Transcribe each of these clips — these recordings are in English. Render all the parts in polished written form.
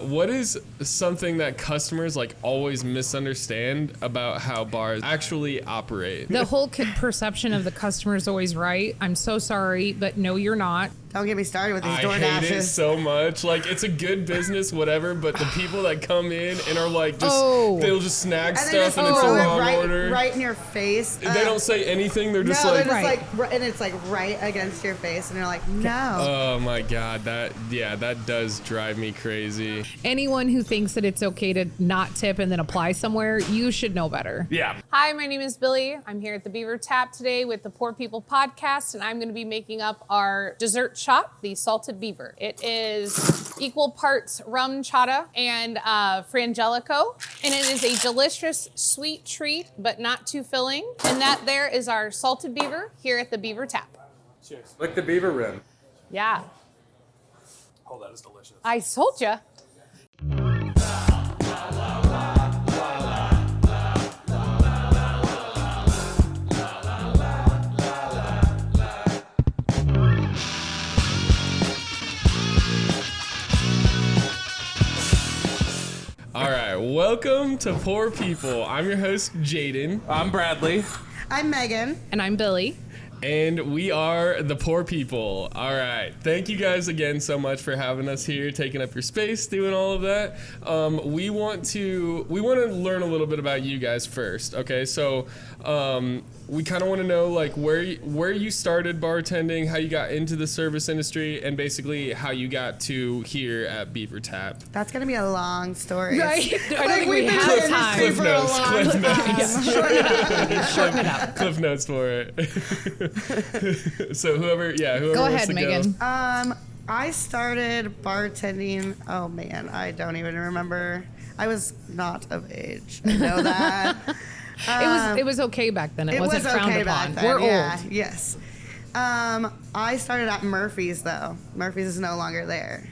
what is something that customers like always misunderstand about how bars actually operate? The whole perception of the customer is always right. I'm so sorry, but no, you're not. Don't get me started with these I DoorDashes. hate it so much. Like, it's a good business, whatever, but the people that come in and are like, they'll just snag stuff and it's the wrong order. Right in your face. They don't say anything. They're just no, like, they're just like, and it's like right against your face, and you're like, no. Oh my God, that does drive me crazy. Anyone who thinks that it's okay to not tip and then apply somewhere, you should know better. Yeah. Hi, my name is Billy. I'm here at the Beaver Tap today with the Poor People Podcast, and I'm going to be making up our dessert shot, the Salted Beaver. It is equal parts rum chata and frangelico, and it is a delicious sweet treat, but not too filling. And that there is our Salted Beaver here at the Beaver Tap. Cheers. Like the beaver rim. Yeah. Oh, that is delicious. I told ya. All right, welcome to Poor People. I'm your host, Jaydn. I'm Bradley. I'm Megan. And I'm Billy. And we are the Poor People. All right. Thank you guys again so much for having us here, taking up your space, doing all of that. We want to learn a little bit about you guys first. Okay, so we kind of want to know like where you started bartending, how you got into the service industry, and basically how you got to here at Beaver Tap. That's gonna be a long story. Right? I don't think we've we been have in the time. industry for a long Cliff time. notes. Shorten it up. Cliff notes for it. So whoever Go wants ahead, to Megan. I started bartending. Oh man, I don't even remember. I was not of age. I know that. It was okay back then. It wasn't was frowned okay upon. back then. We're yeah, old. Yes. I started at Murphy's though. Murphy's is no longer there.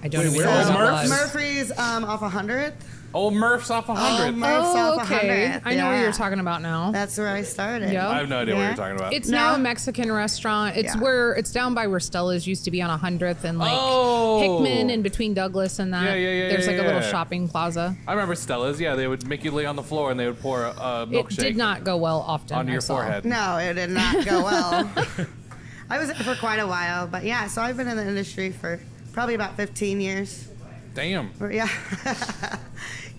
I don't Wait, even where know was what that Murph's? was. Murphy's off 100th. Old Murph's off 100. Murph's off okay. 100th. I know what yeah. you're talking about now. That's where I started. Yep. I have no idea what Yeah. you're talking about. It's No. now a Mexican restaurant. It's Yeah. where it's down by where Stella's used to be on 100th and like Oh. Hickman and between Douglas and that. Yeah, There's like a little yeah. shopping plaza. I remember Stella's. Yeah, they would make you lay on the floor and they would pour a milkshake It did not go well often. onto I your saw. forehead. No, it did not go well. I was there for quite a while, but yeah, so I've been in the industry for probably about 15 years. Damn. Yeah.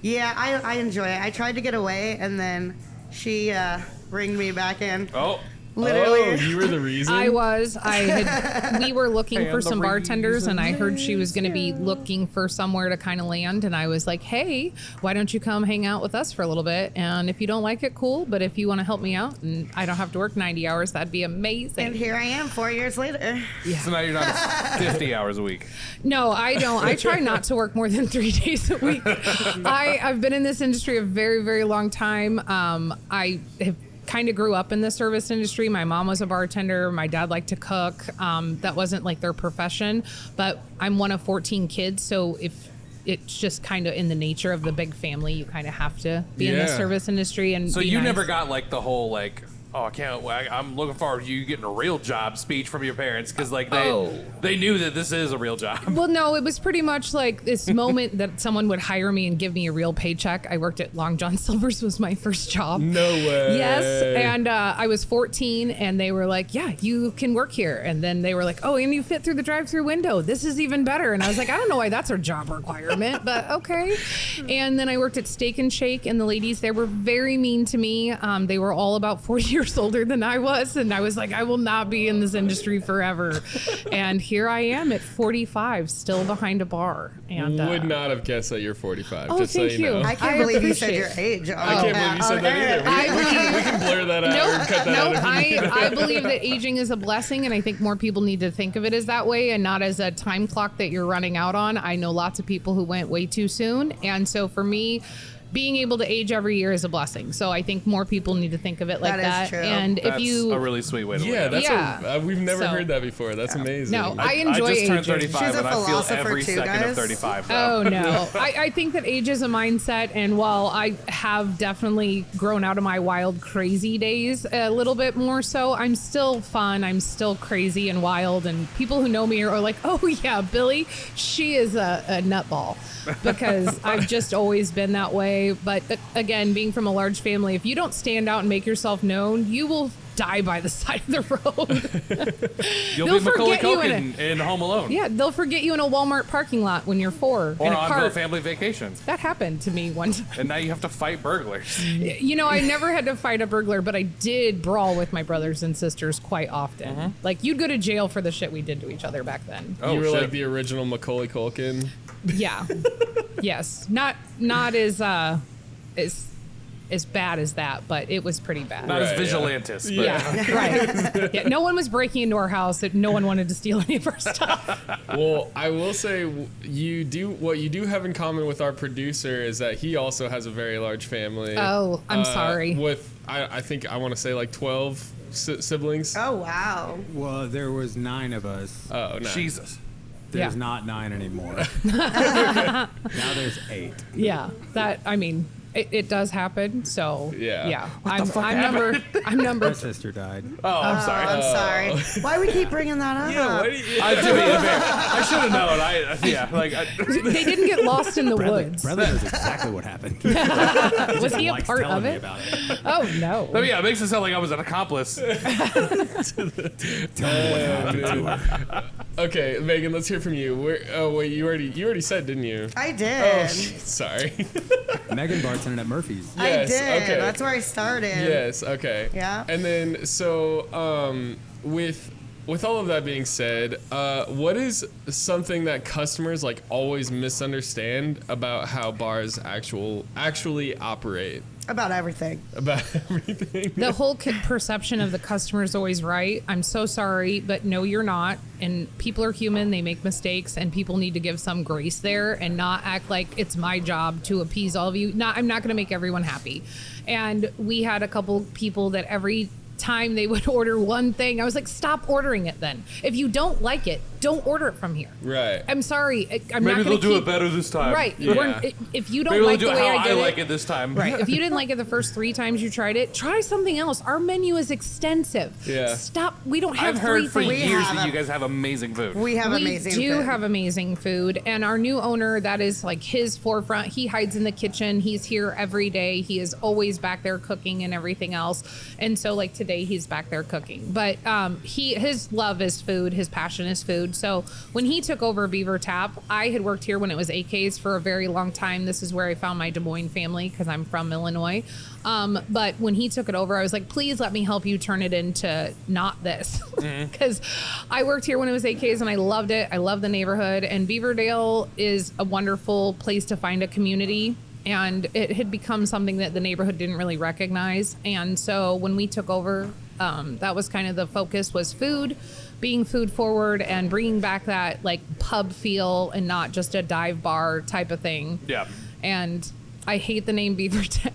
Yeah, I enjoy it. I tried to get away, and then she ringed me back in. Oh. Literally. Oh, you were the reason? We were looking for And some the bartenders, and I heard she was going to be reason. looking for somewhere to kind of land. And I was like, hey, why don't you come hang out with us for a little bit? And if you don't like it, cool. But if you want to help me out and I don't have to work 90 hours, that'd be amazing. And here I am 4 years later. So now you're not 50 hours a week. No, I don't. I try not to work more than 3 days a week. I've been in this industry a very, very long time. I have kind of grew up in the service industry. My mom was a bartender. My dad liked to cook. That wasn't like their profession, but I'm one of 14 kids. So if it's just kind of in the nature of the big family, you kind of have to be in the Yeah. service industry. And So be you nice. never got like the whole like, oh, I'm looking forward to you getting a real job speech from your parents because like they knew that this is a real job. Well, no, it was pretty much like this moment that someone would hire me and give me a real paycheck. I worked at Long John Silver's was my first job. No way. Yes, and I was 14, and they were like, yeah, you can work here. And then they were like, oh, and you fit through the drive-through window. This is even better. And I was like, I don't know why that's a job requirement, but okay. And then I worked at Steak and Shake, and the ladies there were very mean to me. They were all about 4 years older than I was, and I was like, I will not be in this industry forever. And here I am at 45, still behind a bar. And Would not have guessed that you're 45. Oh, just thank so you know. you. I can't I believe you said appreciate your age. I can't believe you said that either. We can blur that out or cut that out. I believe that aging is a blessing, and I think more people need to think of it as that way and not as a time clock that you're running out on. I know lots of people who went way too soon, and so for me, being able to age every year is a blessing. So I think more people need to think of it like That that. is true. And That's if you, a really sweet way to Yeah, look at it. that's we've never So- heard that before. That's amazing. No, I enjoy I just turned aging. 35 She's a and I feel philosopher every too, second of guys. 35. Though. Oh no. I think that age is a mindset, and while I have definitely grown out of my wild crazy days a little bit more so, I'm still fun, I'm still crazy and wild, and people who know me are like, oh yeah, Billy, she is a nutball, because I've just always been that way. But again, being from a large family, if you don't stand out and make yourself known, you will die by the side of the road. You'll They'll be Macaulay forget you in Culkin in Home Alone. Yeah, they'll forget you in a Walmart parking lot when you're 4 Or in a on cart. a family vacation. That happened to me one time. And now you have to fight burglars. You know, I never had to fight a burglar, but I did brawl with my brothers and sisters quite often. Like, you'd go to jail for the shit we did to each other back then. Oh, You were shit. like the original Macaulay Culkin. Yeah. Yes. Not as bad as that, but it was pretty bad. Not as Right, vigilantes, but Yeah, right. Yeah, no one was breaking into our house. That no one wanted to steal any of our stuff. Well, I will say you do have in common with our producer is that he also has a very large family. Oh, I'm sorry. With I think I want to say like 12 siblings. Oh, wow. Well, there was 9 of us. Oh, no. Jesus. There's Yeah. not 9 anymore. Now there's 8. Yeah, that, I mean, it does happen. So Yeah. I'm number. My sister died. Oh, I'm sorry. I'm sorry. Why we keep bringing that up? Yeah, why do you, I should have known. They didn't get lost in the woods. Bradley knows exactly what happened. Was he a Likes part telling of me it? about it. Oh no. But yeah, it makes it sound like I was an accomplice. Tell me what happened to her. Okay, Megan, let's hear from you. Oh wait, you already said, didn't you? I Oh, did. sorry. Megan bartended at Murphy's. Yes, I did. okay. That's where I started. Yes. Okay. Yeah. And then with all of that being said, what is something that customers like always misunderstand about how bars actually operate? About everything. About everything. The whole perception of the customer is always right. I'm so sorry, but no, you're not. And people are human. They make mistakes, and people need to give some grace there and not act like it's my job to appease all of you. I'm not going to make everyone happy. And we had a couple people that every time they would order one thing, I was like, stop ordering it then. If you don't like it, don't order it from here. Right. I'm sorry. I'm Maybe not they'll going to do it better this time. Right. Yeah. If you don't Maybe they'll like do the it way how I did like it this time. Right. If you didn't like it the first 3 times you tried it, try something else. Our menu is extensive. Yeah. Stop. We don't have I've 3 heard for things. years have that a- you guys have amazing food. We have We amazing do food. have amazing food, and our new owner, that is like his forefront. He hides in the kitchen. He's here every day. He is always back there cooking and everything else. And so, like today, he's back there cooking. But his love is food. His passion is food. So when he took over Beaver Tap, I had worked here when it was AK's for a very long time. This is where I found my Des Moines family because I'm from Illinois. But when he took it over, I was like, please let me help you turn it into not this. Because I worked here when it was AK's and I loved it. I love the neighborhood. And Beaverdale is a wonderful place to find a community. And it had become something that the neighborhood didn't really recognize. And so when we took over, that was kind of the focus, was food, being food forward and bringing back that like pub feel and not just a dive bar type of thing. Yeah. And I hate the name Beaver Tap.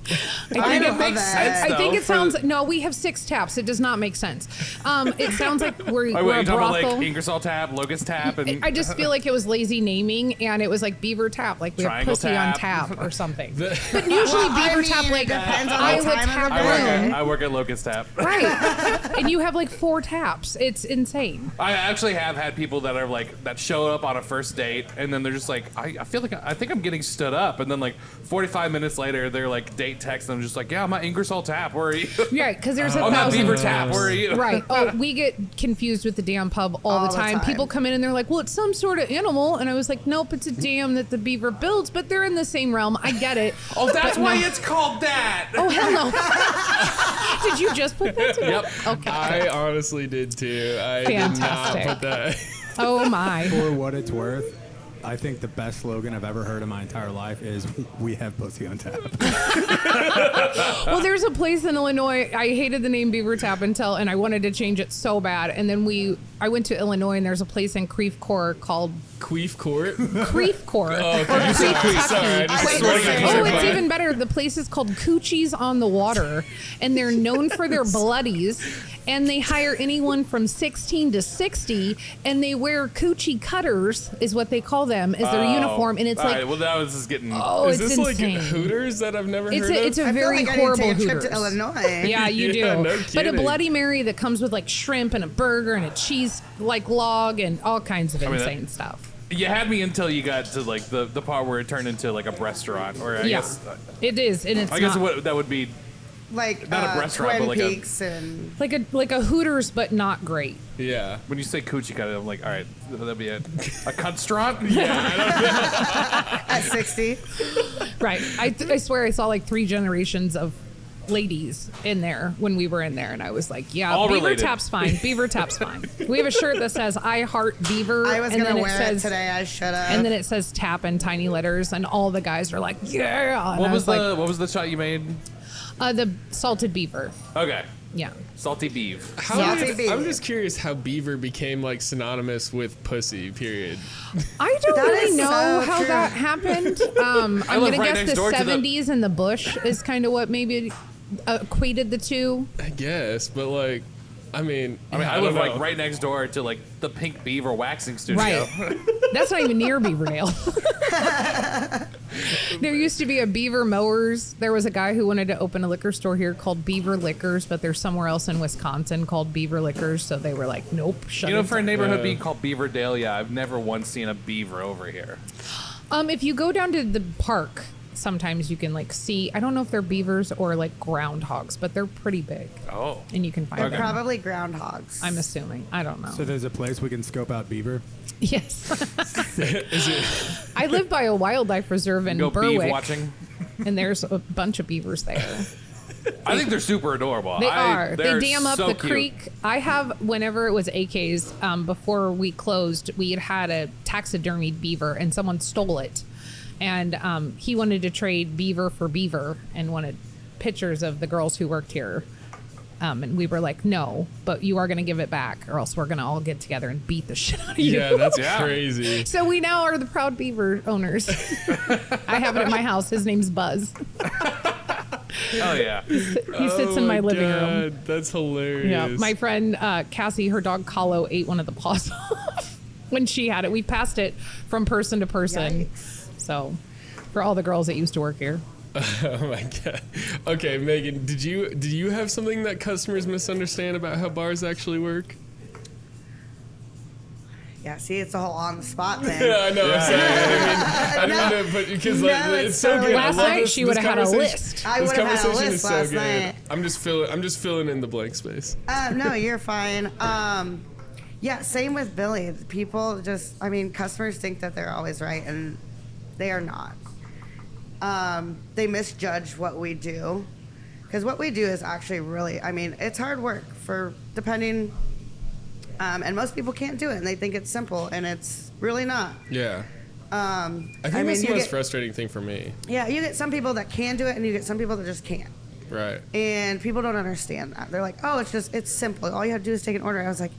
I think love it makes it. sense. I think though, it sounds no. We have 6 taps. It does not make sense. It sounds like we're Wait, a you talking about brothel. like Ingersoll Tap, Locust Tap, and I just feel like it was lazy naming, and it was like Beaver Tap, like we have Triangle pussy on Tap. tap or something. The- But usually Well, I Beaver mean, Tap, it like depends on the Iowa time of the Tap day. Room. I work at Locust Tap. Right. And you have like 4 taps. It's insane. I actually have had people that are like that show up on a first date and then they're just like, I feel like I think I'm getting stood up, and then like 45 minutes later they're like date text and I'm just like, yeah, I'm at Ingersoll Tap, where are you? Right, because there's a I'm at thousand. Beaver Tap, where are you? Right. Oh, we get confused with the damn pub all the time. People come in and they're like, well, it's some sort of animal. And I was like, nope, it's a dam that the beaver builds, but they're in the same realm. I get it. Oh, that's But why no. it's called that. Oh, hell no. Did you just put that together? Yep. Okay. I honestly did too. I Fantastic. did not put that. Oh, my. For what it's worth, I think the best slogan I've ever heard in my entire life is "We have pussy on tap." Well, there's a place in Illinois. I hated the name Beaver Tap and I wanted to change it so bad. And then we I went to Illinois, and there's a place in Creve Coeur called Queef Court? Creve Coeur. Oh, okay. Sorry. I just wanted to Oh, clarify. it's even better. The place is called Coochies on the Water, and they're known for their bloodies. And they hire anyone from 16 to 60, and they wear coochie cutters, is what they call them, is their uniform. And it's All like, right, well, now this is getting. oh, Is it's this insane. like Hooters that I've never heard of? It's a I feel very like I need to horrible take a trip Hooters. to Illinois. Yeah, you Yeah, do. no But a kidding. Bloody Mary that comes with like shrimp and a burger and a cheese like log and all kinds of mean, insane stuff. You had me until you got to like the part where it turned into like a restaurant, or I Yeah, guess. it is, and it's I guess not, that would be Like Not a restaurant, Twin but like a- Peaks and like a Hooters, but not great. Yeah. when you say coochie cut. I'm like, all right, that'd be a cunt-straunt? at 60. Right. I swear I saw like 3 generations of ladies in there when we were in there, and I was like, yeah, All Beaver related. Tap's fine. Beaver Tap's fine. We have a shirt that says I heart Beaver. I was and gonna then wear says, it today. I should have. And then it says Tap in tiny letters, and all the guys are like, yeah. And What I was like, what was the shot you made? the salted beaver. Okay, Yeah. salty beef. How Salty did, beef. I'm just curious how beaver became like synonymous with pussy, period. I don't That really is know so how true. that happened. I'm live gonna right guess next the door to the- 70s and the bush is kind of what maybe equated the two. I guess, but like, I mean, I don't live know. like right next door to like the Pink Beaver waxing studio. Right. That's not even near Beaverdale. There used to be a Beaver Mowers. There was a guy who wanted to open a liquor store here called Beaver Liquors, but there's somewhere else in Wisconsin called Beaver Liquors. So they were like, nope, shut You know, it for a down. neighborhood being called Beaverdale, yeah, I've never once seen a beaver over here. If you go down to the park, sometimes you can like see, I don't know if they're beavers or like groundhogs, but they're pretty big. Oh. And you can find Okay. them. Probably groundhogs. I'm assuming. I don't know. So there's a place we can scope out beaver. Yes. Is it? I live by a wildlife reserve in Go beef Berwick, watching. and there's a bunch of beavers there. I think they're super adorable. They are. They they're dam up so the cute. creek. I have, whenever it was AK's, before we closed, we had a taxidermied beaver, and someone stole it. And he wanted to trade beaver for beaver and wanted pictures of the girls who worked here. And we were like, no, but you are going to give it back, or else we're going to all get together and beat the shit out of you. Yeah, that's Yeah. crazy. So we now are the proud beaver owners. I have it at my house. His name's Buzz. Oh yeah. He sits in my living room. God, that's hilarious. Yeah, my friend Cassie, her dog Kahlo ate one of the paws off when she had it. We passed it from person to person. Yikes. So, for all the girls that used to work here. Oh my god. Okay, Megan, did you have something that customers misunderstand about how bars actually work? Yeah, see, it's a whole on the spot thing. Yeah, I know. I'm sorry. I didn't mean to put because like No, it's it's so totally good. I Last love night this- she this would have had a conversation. list. I This would have had a conversation is list so last good. night. I'm just filling in the blank space. No, you're fine. Yeah, same with Billy. People just, I mean, customers think that they're always right, and they are not. They misjudge what we do, because what we do is actually really, I mean, it's hard work for depending, and most people can't do it, and they think it's simple, and it's really not. Yeah. I think I mean, that's the you most get- frustrating thing for me. Yeah, you get some people that can do it, and you get some people that just can't. Right. And people don't understand that. They're like, oh, it's simple. All you have to do is take an order. I was like,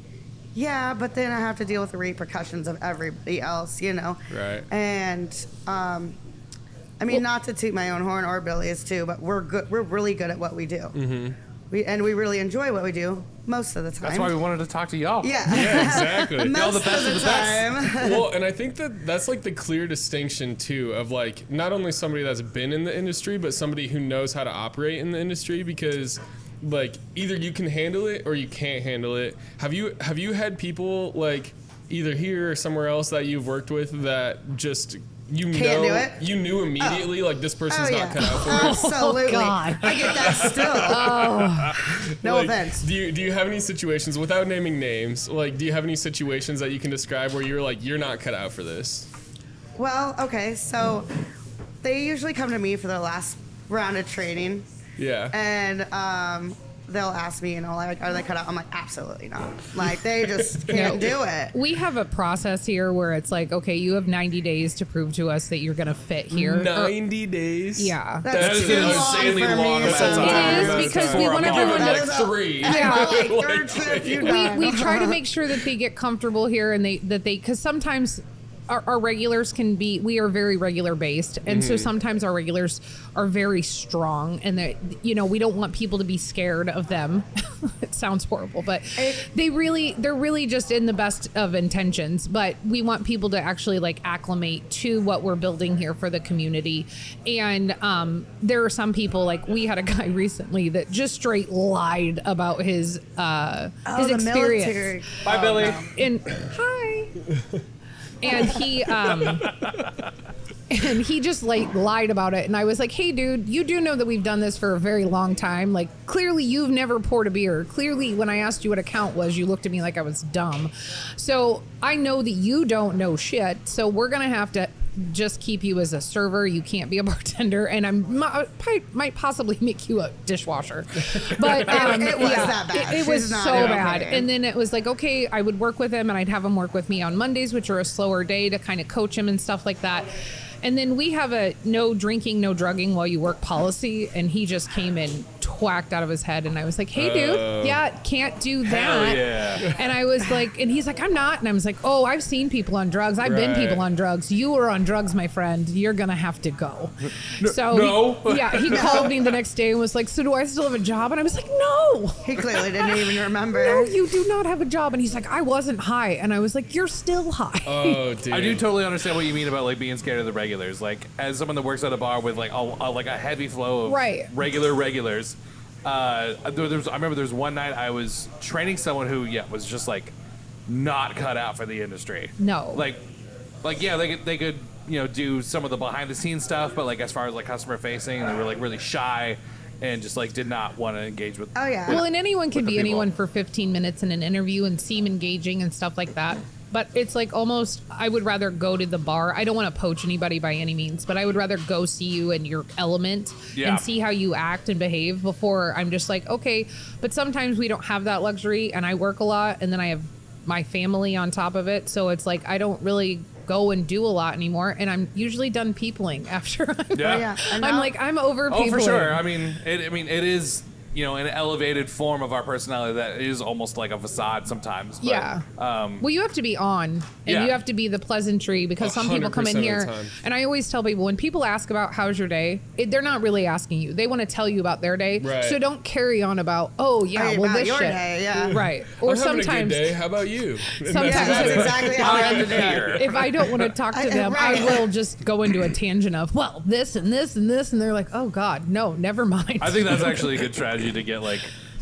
yeah, but then I have to deal with the repercussions of everybody else, you know? Right. And, I mean, not to toot my own horn or Billy's too, but we're good. We're really good at what we do. Mm-hmm. We really enjoy what we do most of the time. That's why we wanted to talk to y'all. Yeah. Yeah, exactly. most Y'all the best of of the the best. time. Well, and I think that's like the clear distinction too of like not only somebody that's been in the industry, but somebody who knows how to operate in the industry, because like either you can handle it or you can't handle it. Have you had people like either here or somewhere else that you've worked with that just Can't do it? you knew immediately like this person's Oh, not yeah. cut out for it? Absolutely. God. I get that still. No Like, offense. Do you have any situations, without naming names, like do you have any situations that you can describe where you're like you're not cut out for this? Well, okay, so they usually come to me for their last round of training. Yeah. And they'll ask me, like, are they cut out? I'm like, absolutely not. Like, they just can't do it. We have a process here where it's like, okay, you have 90 days to prove to us that you're going to fit here. 90 days? Yeah. That's too insanely long for long me. amount of time. It is because we want Give everyone them to... like 3. Yeah. Like, third shift, you done. We try to make sure that they get comfortable here and because sometimes our regulars we are very regular based, and so sometimes our regulars are very strong, and that we don't want people to be scared of them. It sounds horrible, but they're really just in the best of intentions, but we want people to actually like acclimate to what we're building here for the community. And there are some people, like we had a guy recently that just straight lied about his experience. Military. Bye, Billy. And hi. And he just like lied about it, and I was like, hey dude, you do know that we've done this for a very long time. Like, clearly you've never poured a beer. Clearly when I asked you what a count was, you looked at me like I was dumb. So I know that you don't know shit, so we're gonna have to just keep you as a server. You can't be a bartender, and I might possibly make you a dishwasher. But it was that bad. It was She's not so okay. bad. And then it was like, okay, I would work with him, and I'd have him work with me on Mondays, which are a slower day, to kind of coach him and stuff like that. And then we have a no drinking, no drugging while you work policy, and he just came in whacked out of his head, and I was like, hey dude, can't do that. Yeah. And I was like, and he's like, I'm not. And I was like, oh, I've seen people on drugs. I've been people on drugs. You were on drugs, my friend. You're gonna have to go. He called me the next day and was like, so do I still have a job? And I was like, no. He clearly didn't even remember. No, you do not have a job. And he's like, I wasn't high. And I was like, you're still high. Oh, dude. I do totally understand what you mean about like being scared of the regulars. Like, as someone that works at a bar with like a heavy flow of regulars. I remember there was one night I was training someone who was just like not cut out for the industry. No. Like they could do some of the behind the scenes stuff, but like as far as like customer facing, they were like really shy and just like did not want to engage with. Oh yeah. Well, and anyone can with the be people. anyone for 15 minutes in an interview and seem engaging and stuff like that. But it's like almost, I would rather go to the bar. I don't want to poach anybody by any means, but I would rather go see you in your element and see how you act and behave before I'm just like, okay. But sometimes we don't have that luxury, and I work a lot, and then I have my family on top of it. So it's like I don't really go and do a lot anymore, and I'm usually done peopling after I'm over peopling. Oh, for sure. I mean, it is. An elevated form of our personality that is almost like a facade sometimes. But, well, you have to be on, and you have to be the pleasantry, because some people come in here, and I always tell people, when people ask about how's your day, they're not really asking you. They want to tell you about their day. Right. So don't carry on about, this your shit. Day, Right. Or I'm having sometimes, a good day. How about you? sometimes That's exactly how I ended it. here. if I don't want to talk to them, Right. I will just go into a tangent of, well, this and this and this, and they're like, oh God, no, never mind. I think that's actually a good strategy to get like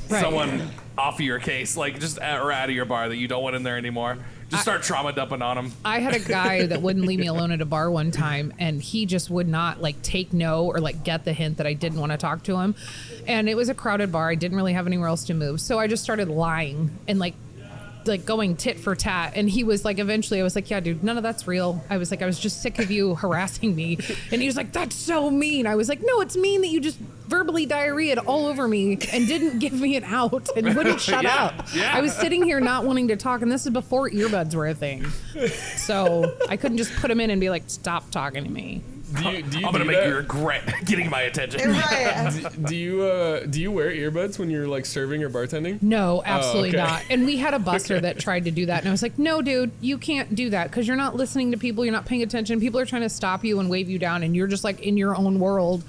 Right. someone off of your case, like just or out of your bar that you don't want in there anymore. Just start trauma dumping on them. I had a guy that wouldn't leave me alone at a bar one time, and he just would not like take no or like get the hint that I didn't want to talk to him. And it was a crowded bar. I didn't really have anywhere else to move. So I just started lying and like going tit for tat. And he was like, eventually I was like, yeah, dude, none of that's real. I was like, I was just sick of you harassing me. And he was like, that's so mean. I was like, no, it's mean that you just verbally diarrheaed all over me and didn't give me an out and wouldn't shut up. Yeah. I was sitting here not wanting to talk, and this is before earbuds were a thing. So I couldn't just put them in and be like, stop talking to me. Do you I'm gonna do make that? you regret getting my attention. Right. Do you wear earbuds when you're like serving or bartending? No, absolutely okay. not. And we had a busser that tried to do that, and I was like, no, dude, you can't do that, because you're not listening to people, you're not paying attention. People are trying to stop you and wave you down, and you're just like in your own world.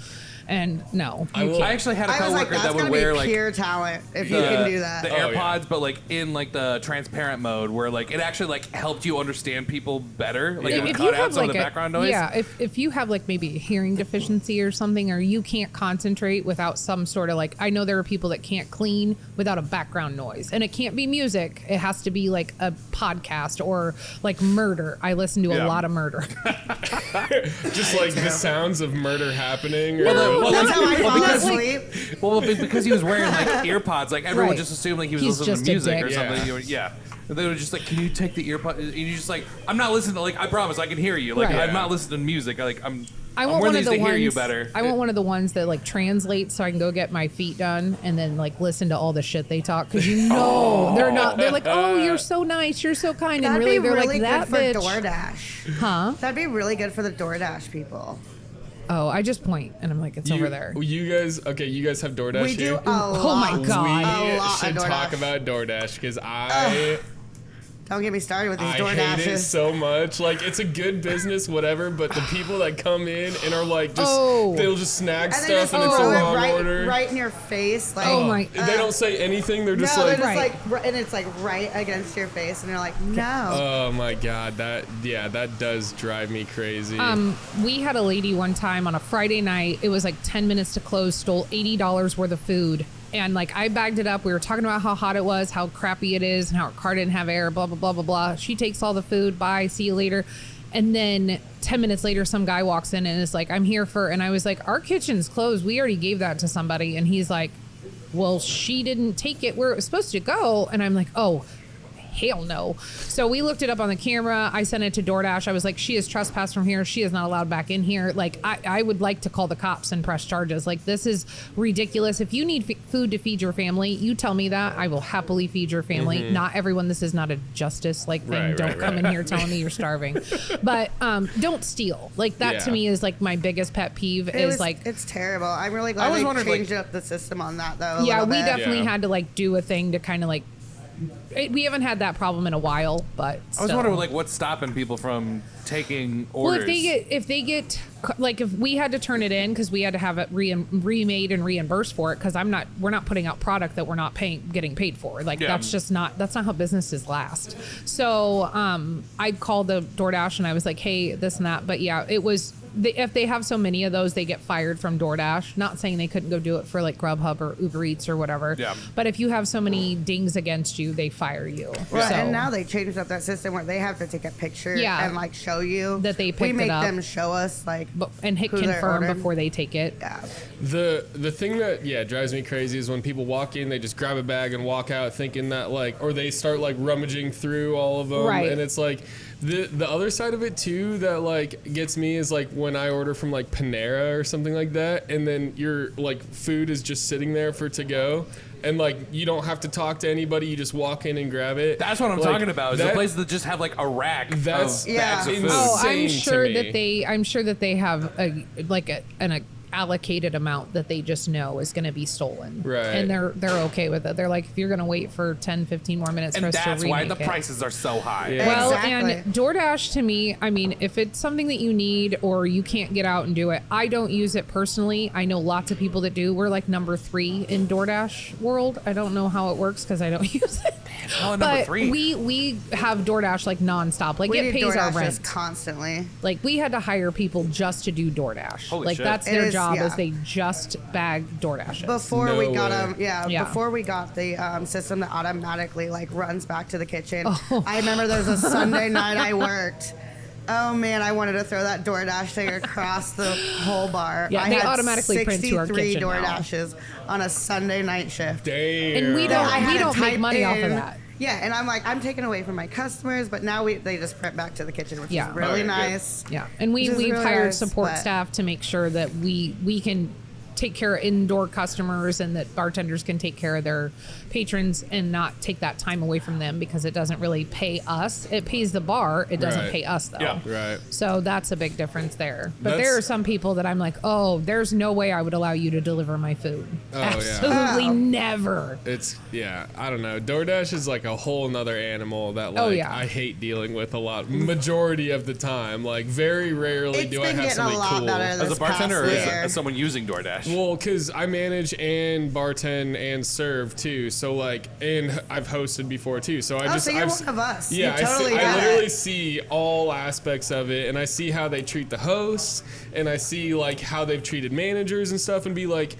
And no, I actually had a I was like, coworker that's that would gonna wear be like pure talent if you can do that. the Oh, AirPods, yeah. but like in like the transparent mode where like it actually like helped you understand people better. Like it would cut out some of the background noise. Yeah, if you have like maybe a hearing deficiency or something, or you can't concentrate without some sort of like, I know there are people that can't clean without a background noise, and it can't be music. It has to be like a podcast or like murder. I listen to a Yeah. lot of murder. Just like the sounds of murder happening. Or No, No, That's how I fall because- asleep. Well, because he was wearing like ear pods, like everyone Right. just assumed like he was He's listening to just a music dick. or something. Yeah. You know, yeah. And they were just like, "Can you take the ear pod?" And you're just like, "I'm not listening to like I promise I can hear you. Like Right. I'm not listening to music. I'm I I'm want one one of of these the to ones. hear you better." I want one of the ones that like translates so I can go get my feet done and then like listen to all the shit they talk because they're not. They're like, oh, you're so nice, you're so kind, and That'd really be they're really like that good for bitch. DoorDash. Huh? That'd be really good for the DoorDash people. Oh, I just point and I'm like, it's over there. You guys have DoorDash We here? do a lot. Oh my God. We A lot of should talk DoorDash. about DoorDash because I Don't get me started with these hate DoorDashes. it so much. Like, it's a good business, whatever, but the people that come in and are like, they'll just snag and they stuff just and it's the throw it wrong order. right in your face. Like, Oh my- They don't say anything. They're just no, like, they're just Right. like, and it's like right against your face, and you're like, no. oh my God, that does drive me crazy. We had a lady one time on a Friday night. It was like 10 minutes to close, stole $80 worth of food. And like I bagged it up. We were talking about how hot it was, how crappy it is, and how our car didn't have air, blah, blah, blah, blah, blah. She takes all the food. Bye. See you later. And then 10 minutes later, some guy walks in and is like, I'm here for, and I was like, our kitchen's closed. We already gave that to somebody. And he's like, well, she didn't take it where it was supposed to go. And I'm like, oh, hell no. So we looked it up on the camera. I sent it to DoorDash. I was like, she is trespassed from here. She is not allowed back in here. Like, I would like to call the cops and press charges. Like, this is ridiculous. If you need food to feed your family, you tell me that. I will happily feed your family. Not everyone. This is not a justice like thing. Right, Don't right, come right. in here telling me you're starving. But don't steal. Like, that to Yeah. me is like my biggest pet peeve is like, it's terrible. I'm really I glad was they wondering, changed like- up the system on that, though. yeah, we we definitely Yeah. had to like do a thing to kind of like, we haven't had that problem in a while, but I was still. wondering like what's stopping people from taking Well, orders. if they get like if we had to turn it in because we had to have it remade and reimbursed for it because we're not putting out product that we're not getting paid for. Like Yeah. that's not how businesses last. So I called the DoorDash and I was like, hey, this and that. But yeah, it was if they have so many of those, they get fired from DoorDash. Not saying they couldn't go do it for like Grubhub or Uber Eats or whatever. Yeah. But if you have so many dings against you, they fire you. Well, So- and now they changed up that system where they have to take a picture Yeah. and like show you That they We picked it make up. them show us like and hit who they're confirm ordering. before they take it. Yeah. The thing that drives me crazy is when people walk in, they just grab a bag and walk out thinking that like, or they start like rummaging through all of them, Right. and it's like the other side of it too that like gets me is like when I order from like Panera or something like that, and then your like food is just sitting there for to go. And like you don't have to talk to anybody, you just walk in and grab it. That's what I'm Like, talking about. Is the that- places that just have like a rack That's- of Yeah. bags of food. Insane. Oh, I'm to sure me. that they have an allocated amount that they just know is going to be stolen. Right. And they're okay with it. They're like, if you're going to wait for 10, 15 more minutes for And us to that's remake why the it. prices are so high. Yeah. Well, Exactly. and DoorDash to me, I mean, if it's something that you need or you can't get out and do it, I don't use it personally. I know lots of people that do. We're like number 3 in DoorDash world. I don't know how it works because I don't use it. Oh, number But 3. we have DoorDash like nonstop. Like We it do pays our DoorDashes rent. constantly. Like we had to hire people just to do DoorDash. Holy like shit. that's It their is, job yeah. is they just bag DoorDashes. Before No we got way. Yeah. before we got the system that automatically like runs back to the kitchen. Oh. I remember there was a Sunday night I worked. Oh man, I wanted to throw that DoorDash thing across the whole bar. Yeah, I they had automatically print to our 63 kitchen now. DoorDashes on a Sunday night shift. Damn. And we that I don't had we to don't make type money off of in. that. Yeah, and I'm like, I'm taking away from my customers, but now they just print back to the kitchen, which Yeah. is really Okay, good. nice. Yeah, and Which is we've really hired nice, support but- staff to make sure that we can take care of indoor customers and that bartenders can take care of their patrons and not take that time away from them because it doesn't really pay us. It pays the bar. It doesn't Right. pay us though. Yeah. Right. So that's a big difference there. But That's- there are some people that I'm like, oh, there's no way I would allow you to deliver my food. Oh, yeah. Absolutely Oh. never. It's I don't know. DoorDash is like a whole nother animal that like Oh, yeah. I hate dealing with a lot. Majority of the time, like very rarely It's do I been have getting a something lot cool. better As a this bartender or past as, year. as someone using DoorDash? Well, because I manage and bartend and serve too, so like, and I've hosted before too. So I Oh, just so you're I've, one of us. Yeah, You totally I got literally it. see all aspects of it, and I see how they treat the hosts, and I see like how they've treated managers and stuff, and be like.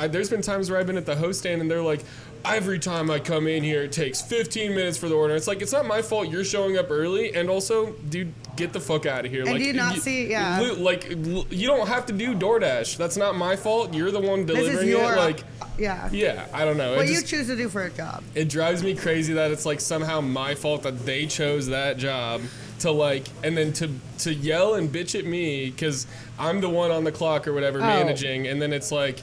There's been times where I've been at the host stand and they're like, every time I come in here, it takes 15 minutes for the order. It's like, it's not my fault you're showing up early, and also, dude, get the fuck out of here. And like, do you not see, you don't have to do DoorDash. That's not my fault. You're the one delivering this is your, it. Like, yeah, I don't know. What you choose to do for a job. It drives me crazy that it's like somehow my fault that they chose that job to like, and then to yell and bitch at me because I'm the one on the clock or whatever managing, and then it's like,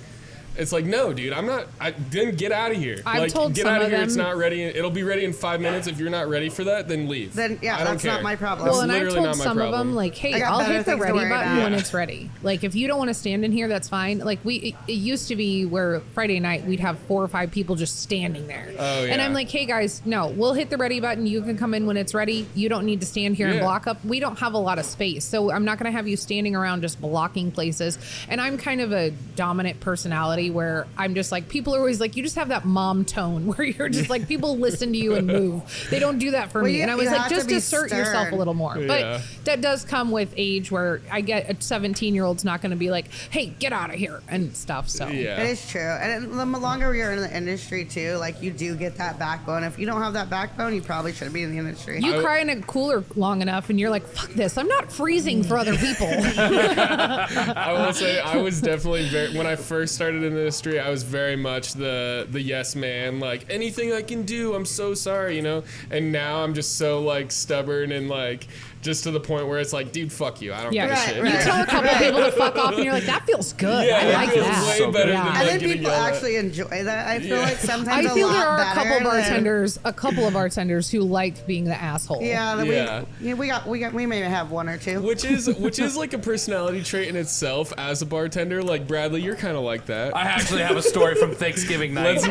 no, dude, I'm not. Then get out of here. I've told get some out of of here. them, it's not ready. It'll be ready in 5 minutes. If you're not ready for that, then leave. Then I don't that's care. not my problem. well, That's and I've literally told not my some of problem. them, like, hey, I got I'll better hit the things to ready worry button about. when it's ready. Like, if you don't want to stand in here, that's fine. Like, it used to be where Friday night we'd have 4 or 5 people just standing there. Oh, yeah. And I'm like, hey guys, no, we'll hit the ready button. You can come in when it's ready. You don't need to stand here and block up. We don't have a lot of space, so I'm not going to have you standing around just blocking places. And I'm kind of a dominant personality where I'm just like, people are always like, you just have that mom tone where you're just like, people listen to you and move. They don't do that for me. And I was like, just assert yourself a little more. But that does come with age where I get a 17-year-old's not going to be like, hey, get out of here and stuff. So it is true. And the longer you're in the industry too, like you do get that backbone. If you don't have that backbone, you probably shouldn't be in the industry. You cry in a cooler long enough and you're like, fuck this. I'm not freezing for other people. I will say I was definitely when I first started in the industry, I was very much the yes man, like anything I can do, I'm so sorry, you know. And now I'm just so like stubborn and like just to the point where it's like, dude, fuck you. I don't give a shit. You tell a couple people to fuck off and you're like, that feels good. Yeah, I like feels that. way better than And like then getting people yelled at. actually enjoy that. I feel like sometimes I feel a lot there are better a couple of bartenders who liked being the asshole. We may have 1 or 2. Which is like a personality trait in itself as a bartender. Like Bradley, you're kind of like that. I actually have a story from Thanksgiving night.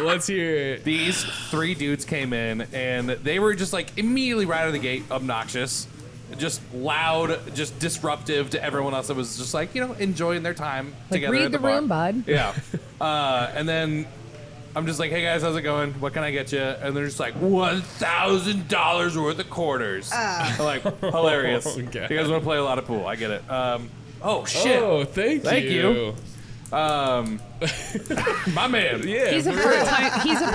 Let's hear it. These 3 dudes came in and they were just like immediately right out of the gate obnoxious, just loud, just disruptive to everyone else that was just like, you know, enjoying their time together read at the the bar. room, bud. Yeah. And then I'm just like, hey guys, how's it going? What can I get you? And they're just like, $1,000 worth of quarters. I'm like, hilarious. Okay. You guys want to play a lot of pool? I get it. Oh shit. Oh, thank you. My man. Yeah. He's a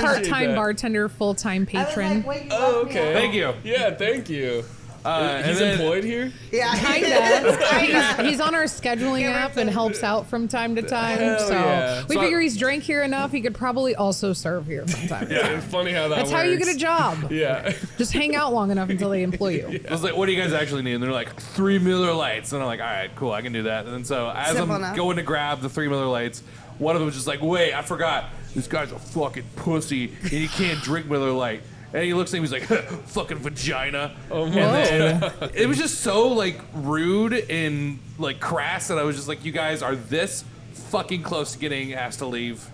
part-time bartender, full-time patron. Oh, okay. Thank you. Yeah, thank you. He's then- employed here? Yeah, Kinda. He's on our scheduling app and helps out from time to time. Hell So yeah. we figure he's drank here enough. He could probably also serve here from time to Yeah, time. it's funny how that That's works. how you get a job. Yeah. Just hang out long enough until they employ you. I was like, what do you guys actually need? And they're like, 3 Miller Lights. And I'm like, all right, cool, I can do that. And then so as Simple I'm enough. going to grab the 3 Miller Lights, one of them was just like, wait, I forgot. This guy's a fucking pussy and he can't drink Miller Lite. And he looks at me, he's like, fucking vagina. Oh, and then it was just so like rude and like crass that I was just like, you guys are this fucking close to getting asked to leave.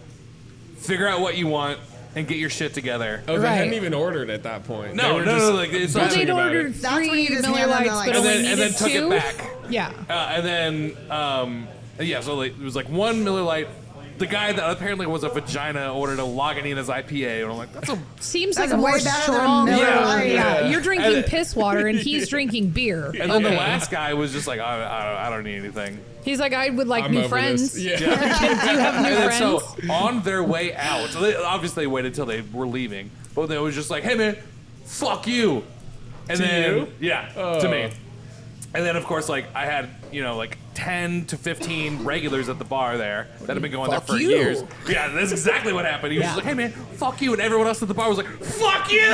Figure out what you want and get your shit together. Oh, they Right. hadn't even ordered at that point. No, They were no, just like it's Well, not. they'd about ordered it. That's when 3 you just Miller hand them the Lights, lights. but and only then took needed 2. it back. Yeah. And then, yeah, so like, it was like 1 Miller Lite. The guy that apparently was a vagina ordered a Lagunitas IPA, and I'm like, that's a... Seems That's like a more way better than strong. Miller Yeah. Lite. Yeah, you're drinking And- piss water and he's drinking beer. And then the last guy was just like, I don't need anything. He's like, I would like I'm new over friends. this. Yeah. Do you have new And then friends? so on their way out, so they obviously waited until they were leaving, but they was just like, hey man, fuck you. And To then, you? yeah, to me. And then of course, like I had, you know, like 10 to 15 regulars at the bar there that have been going Fuck there for you. years. Yeah, that's exactly what happened. He was just like, hey man, fuck you. And everyone else at the bar was like, fuck you.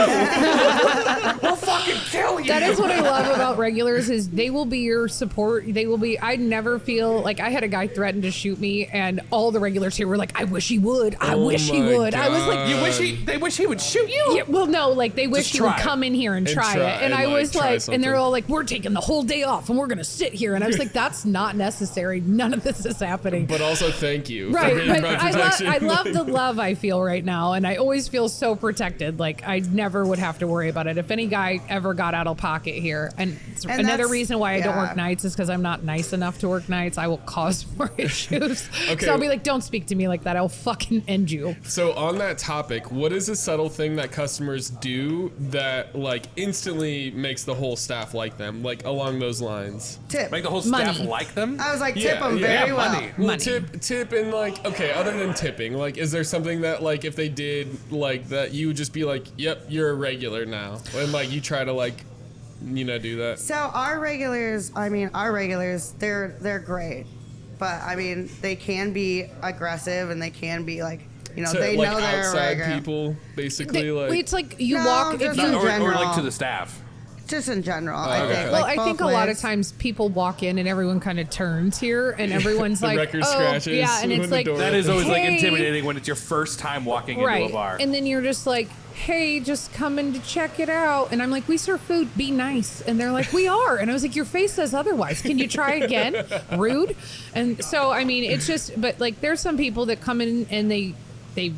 We'll fucking kill you. That is what I love about regulars is they will be your support. They will be. I never feel like I had a guy threaten to shoot me, and all the regulars here were like, "I wish he would. I Oh wish he my would." I was like, They wish he would shoot you. Yeah, well, no, like they wish Just he would try it. come in here and try it. And I like, was try like, and they're something. all like, we're taking the whole day off and we're gonna sit here. And I was like, that's not necessary. None of this is happening. But also, thank you for Right, being but my I protection. love the love I feel right now, and I always feel so protected. Like I never would have to worry about it. If any guy ever got out of pocket here, and another that's- reason why I don't yeah. work nights is because I'm not nice enough to work nights. I will cause more issues. Okay. So I'll be like, don't speak to me like that. I'll fucking end you. So on that topic, what is a subtle thing that customers do that like instantly makes the whole staff like them? Like along those lines. Tip. Make the whole staff staff like them? I was like, tip them very well. Money. Well, tip and like, okay, other than tipping, like, is there something that like if they did like that, you would just be like, yep, you're a regular now, and like you try to like, you know, do that? So our regulars, they're great, but I mean, they can be aggressive and they can be like, you know, To, they like, know they're outside regular. people, basically, like. It's like you No, walk if just you in Or general. like to the staff. Just in general, okay. I think. Well, like, I think a both lot of ways. times people walk in and everyone kind of turns here, and everyone's The like, record "Oh, scratches yeah," and when it's the like door That is always like "Hey." intimidating when it's your first time walking right? into a bar. And then you're just like, "Hey, just coming to check it out," and I'm like, "We serve food. Be nice," and they're like, "We are," and I was like, "Your face says otherwise. Can you try again?" Rude. And so I mean, it's just, but like, there's some people that come in and they've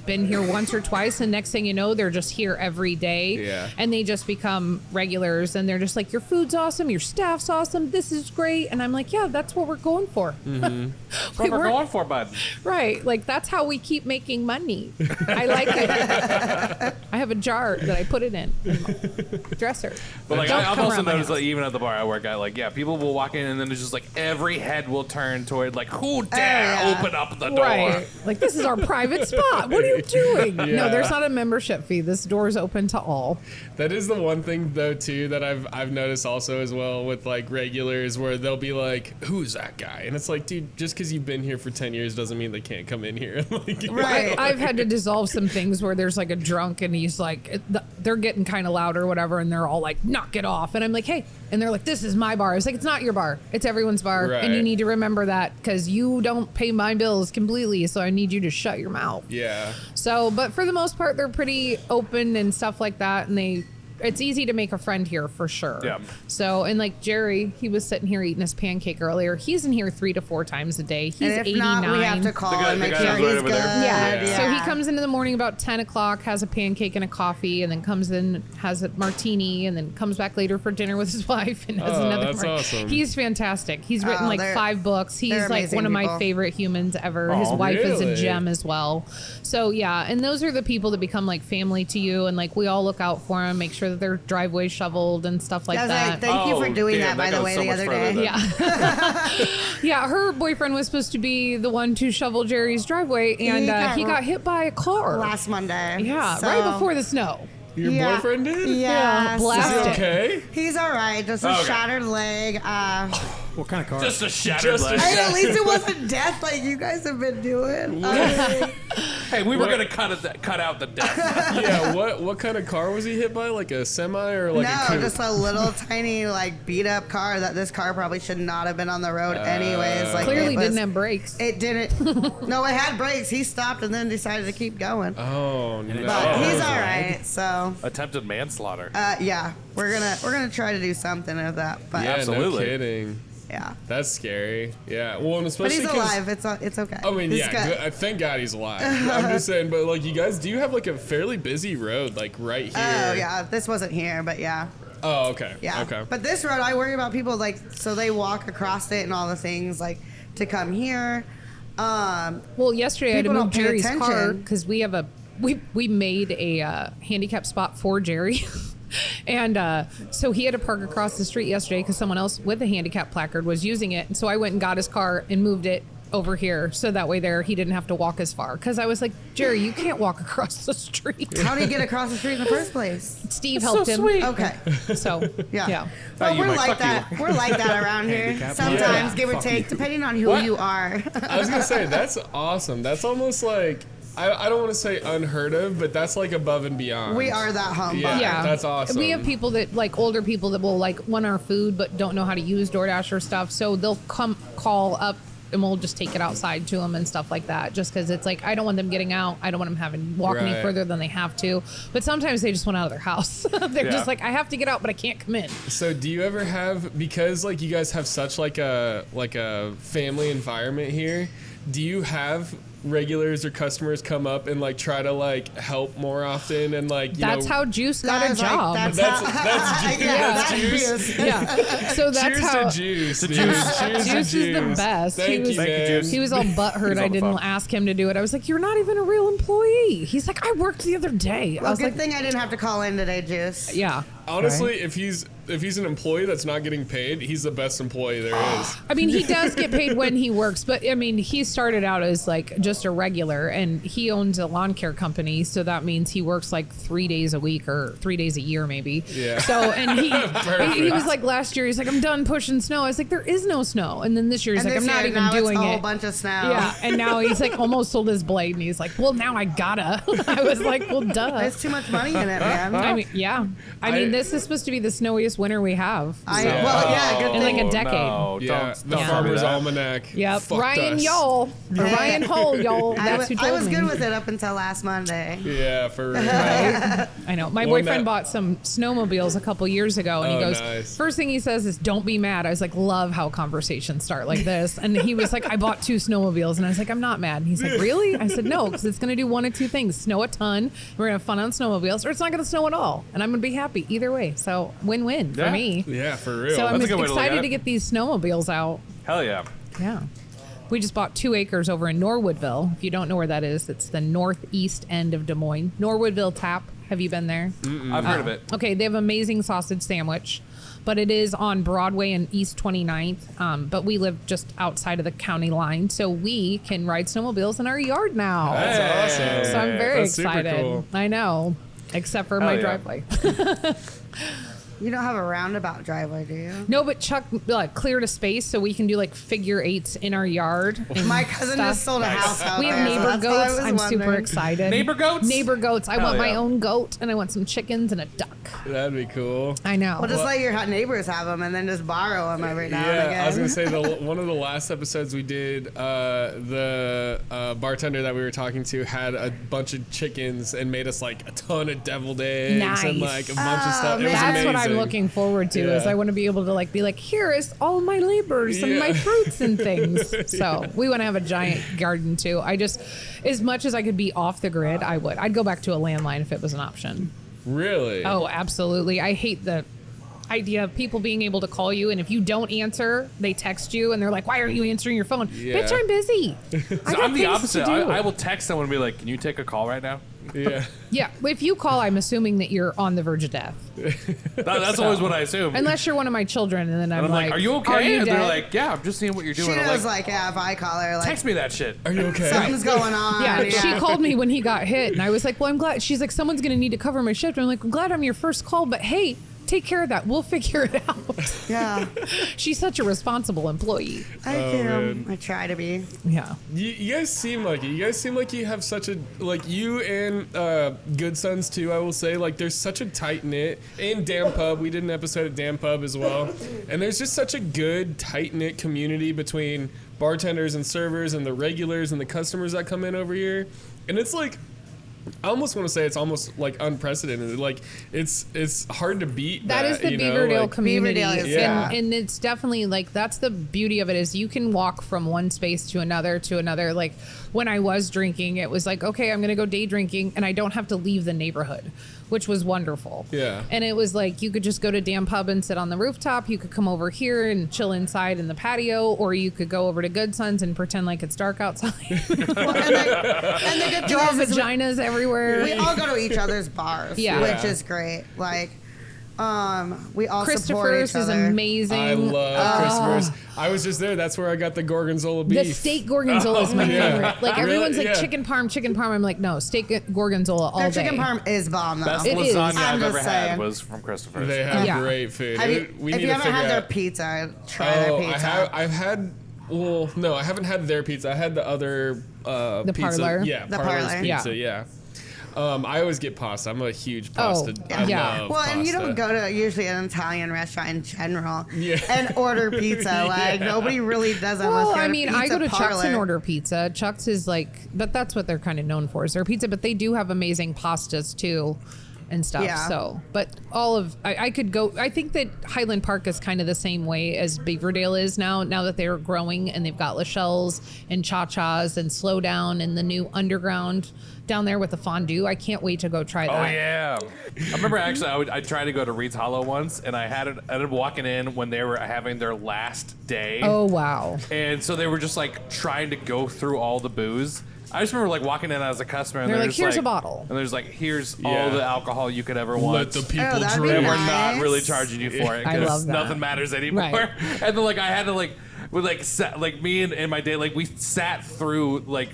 been here once or twice, and next thing you know, they're just here every day. Yeah. And they just become regulars, and they're just like, your food's awesome, your staff's awesome, this is great. And I'm like, yeah, that's what we're going for. That's what we're going for, bud. Right. Like, that's how we keep making money. I like it. I have a jar that I put it in. Dresser. But like, Don't I've come also around my noticed, house. like, even at the bar I work at, like, yeah, people will walk in and then it's just like every head will turn toward like, who dare yeah. open up the door? Right. Like, this is our private spot. What are you doing? Yeah. No, there's not a membership fee. This door is open to all. That is the one thing though too that I've noticed also as well with like regulars where they'll be like, who's that guy? And it's like, dude, just because you've been here for 10 years doesn't mean they can't come in here. Like, Right. I've had to dissolve some things where there's like a drunk and he's like, they're getting kind of loud or whatever, and they're all like, knock it off. And I'm like, hey. And they're like, this is my bar. I was like, it's not your bar. It's everyone's bar. And you Right. need to remember that because you don't pay my bills completely. So I need you to shut your mouth. Yeah. So, but for the most part, they're pretty open and stuff like that. And it's easy to make a friend here for sure. Yeah. So, and like Jerry, he was sitting here eating his pancake earlier. He's in here 3 to 4 times a day. He's And if 89. not, we have to call The guy- and the make guy sure right he's over good. there. Yeah. So he Yeah. comes in the morning about 10 o'clock, has a pancake and a coffee, and then comes in, has a martini, and then comes back later for dinner with his wife and has Oh, another that's martini. awesome. He's fantastic. He's written Oh, like they're- 5 books. He's they're like amazing one of my people. favorite humans ever. His Aw, wife is a really? gem as well. So yeah, and those are the people that become like family to you, and like we all look out for them, make sure that their driveway's shoveled and stuff like I was that. like, thank you for Oh, doing damn, that, by that the goes way, so the much other further day. than- Yeah. Yeah, her boyfriend was supposed to be the one to shovel Jerry's driveway, and he got hit by a car. Last Monday. Yeah, So- right before the snow. Your Yeah. boyfriend did? Yeah. Yeah, blast Is he it. okay? He's all right. Just a Okay. shattered leg. What kind of car? Just a shattered Just a leg. Hey, at least it wasn't death like you guys have been doing. Hey, we were What? gonna cut out the death. Yeah, what kind of car was he hit by? Like a semi or like a No, coupe? just a little tiny like beat up car that this car probably should not have been on the road anyways. Like Clearly it was- didn't have brakes. It didn't. No, it had brakes. He stopped and then decided to keep going. Oh no. But he's all right. So Attempted manslaughter. yeah, we're gonna try to do something with that. But Yeah, Absolutely. no kidding. yeah. That's scary. Yeah. Well, and But especially he's 'cause- alive. It's okay. I mean, He's yeah. good. Good. Thank God he's alive. I'm just saying, but like, you guys do have like a fairly busy road, like right here. Oh yeah, this wasn't here, but yeah. Oh, okay. Yeah. Okay. But this road, I worry about people like so they walk across it and all the things like to come here. Well, yesterday I had to People move don't pay Jerry's car attention. because we made a handicap spot for Jerry. And so he had to park across the street yesterday because someone else with a handicap placard was using it. And so I went and got his car and moved it over here so that way he didn't have to walk as far. Because I was like, Jerry, you can't walk across the street. How do you get across the street in the first place? Steve helped him. sweet. Okay. So Yeah. yeah. Well, you, we're Mike. like Fuck that. you. We're like that around here. Handicap? Sometimes, Yeah. give or Fuck take, you. depending on who What? you are. I was gonna say that's awesome. That's almost like I don't want to say unheard of, but that's like above and beyond. We are that humble. Yeah. That's awesome. We have people that like older people that will like want our food but don't know how to use DoorDash or stuff. So they'll come call up and we'll just take it outside to them and stuff like that. Just because it's like I don't want them getting out. I don't want them having walk any Right. further than they have to. But sometimes they just want out of their house. They're Yeah. just like I have to get out, but I can't come in. So do you ever have, because like you guys have such like a family environment here, do you have regulars or customers come up and like try to like help more often and like you That's know, how Juice got a Guys, like, job. that's That's how- Ju- yeah, that's Juice. Juice. yeah. So that's cheers how to Juice, dude. Juice Cheers to is the Juice. best. He Thank was- you, Thank you, man. Juice. he was all butthurt. He's I on the didn't phone. ask him to do it. I was like, "You're not even a real employee." He's like, "I worked the other day." I Well, was good like, thing I didn't have to call in today, Juice. "Yeah." Honestly, if he's an employee that's not getting paid, he's the best employee there is. I mean, he does get paid when he works, but I mean, he started out as like just a regular, and he owns a lawn care company, so that means he works like 3 days a week or 3 days a year, maybe. Yeah. So, and he was like last year, he's like, I'm done pushing snow. I was like, there is no snow. And then this year, he's like, I'm not even doing it's a it. whole bunch of snow. Yeah, and now he's like almost sold his blade, and he's like, well, now I gotta. I was like, well, duh. There's too much money in it, man. I mean, yeah. I mean, this is supposed to be the snowiest winter we have. Well, yeah, good in thing. like a decade. No, Yeah, don't the tell me Farmer's that. Almanac. Yep, fucked Ryan us. Yole, or Ryan Hole Yole. That's who told I was me. good with it up until last Monday. Yeah, for real. I know. My One boyfriend that- bought some snowmobiles a couple years ago, and he Oh, goes, nice. first thing he says is, don't be mad. I was like, love how conversations start like this. And he was like, I bought 2 snowmobiles. And I was like, I'm not mad. And he's like, really? I said, no, because it's going to do one of 2 things. Snow a ton. We're going to have fun on snowmobiles, or it's not going to snow at all. And I'm going to be happy either way. So win-win for Yeah. me. Yeah, for real. So I'm That's a good way to look at excited it. to get these snowmobiles out. Hell yeah. Yeah. We just bought 2 acres over in Norwoodville. If you don't know where that is, it's the northeast end of Des Moines. Norwoodville Tap. Have you been there? I've heard of it. Okay, they have amazing sausage sandwich, but it is on Broadway and East 29th. But we live just outside of the county line, so we can ride snowmobiles in our yard now. That's awesome. So I'm very That's super excited. cool. I know, except for my yeah. driveway. You don't have a roundabout driveway, do you? No, but Chuck cleared a space so we can do like figure eights in our yard. and My cousin stuff. just sold a house out We have there, so neighbor that's what I goats. was I'm super wondering. excited. Neighbor goats? Neighbor goats. I Hell want my yeah. own goat, and I want some chickens and a duck. That'd be cool. I know. Well, just let your neighbors have them and then just borrow them every now and Yeah, again. I was gonna say one of the last episodes we did, the bartender that we were talking to had a bunch of chickens and made us like a ton of deviled eggs and Nice. like a bunch of stuff. It was That's amazing. what I'm looking forward to. Is Yeah. I want to be able to like be like, here is all my labors and Yeah. my fruits and things. So we want to have a giant garden too. I just, as much as I could be off the grid, I would. I'd go back to a landline if it was an option. Really? Oh, absolutely. I hate the idea of people being able to call you, and if you don't answer, they text you and they're like, why aren't you answering your phone? Yeah. Bitch, I'm busy. I got I'm the things opposite. to do. I will text someone and be like, can you take a call right now? Yeah. Yeah, if you call, I'm assuming that you're on the verge of death. That's always what I assume. Unless you're one of my children, and then and I'm like, are you okay? Are you and they're dead? like, yeah, I'm just seeing what you're doing. She I'm was like, like, yeah, if I call her, like, text me that shit. Are you okay? something's going on. Yeah, she called me when he got hit, and I was like, well, I'm glad. She's like, someone's going to need to cover my shift. I'm like, I'm glad I'm your first call, but hey, take care of that. We'll figure it out. Yeah, She's such a responsible employee. I do. man. I try to be. Yeah. You guys seem like it. You guys seem like you have such a, like, you and Good Sons too, I will say, like, there's such a tight knit, and Damn Pub, we did an episode of Damn Pub as well, and there's just such a good tight knit community between bartenders and servers and the regulars and the customers that come in over here, and it's like, I almost want to say it's almost like unprecedented. Like it's hard to beat. That is the you know? Beaverdale Like, community. Beaverdale is, yeah. And it's definitely like, that's the beauty of it, is you can walk from one space to another. Like when I was drinking, it was like, okay, I'm going to go day drinking and I don't have to leave the neighborhood, which was wonderful. Yeah. And it was like, you could just go to Damn Pub and sit on the rooftop. You could come over here and chill inside in the patio, or you could go over to Good Sons and pretend like it's dark outside. Well, and the good thing Draw is vaginas everywhere. we all go to each other's bars, Yeah. which is great. Like, we all support Christopher's each is other. amazing. I love Christopher's. I was just there. That's where I got the gorgonzola beef. The steak gorgonzola is my yeah. favorite. Like Really? everyone's like Yeah. chicken parm. I'm like, no, steak gorgonzola all Their day. chicken parm is bomb though. Best It is. lasagna I'm I've just ever had saying. was from Christopher's. They have Yeah. great food. Have you, We if need you to haven't figure had their out. pizza, try their pizza. I've had. Well, no, I haven't had their pizza. I had the other The pizza. parlor? Yeah, The Parlor's parlor. pizza. Yeah. I always get pasta. I'm a huge pasta. I yeah. love Well, and you pasta. don't go to usually an Italian restaurant in general Yeah. and order pizza. Like nobody really does unless Well, you're I at a mean, pizza I go to Chuck's parlor. and order pizza. Chuck's is like, but that's what they're kind of known for, is their pizza. But they do have amazing pastas too, and stuff. Yeah. So, but I could go. I think that Highland Park is kind of the same way as Beaverdale is now. Now that they're growing and they've got Lachelle's and Cha Cha's and Slow Down and the new underground down there with the fondue. I can't wait to go try that. Oh yeah, I remember actually I tried to go to Reed's Hollow once, and I ended up walking in when they were having their last day. Oh wow. And so they were just like trying to go through all the booze. I just remember like walking in as a customer, and They're like, just "Here's a bottle." and there's like, "Here's Yeah. all the alcohol you could ever want." Let the people that'd be drink. And we're nice. not really charging you for it I because love that. nothing matters anymore. Right. And then like I had to like with like me and my date, like we sat through like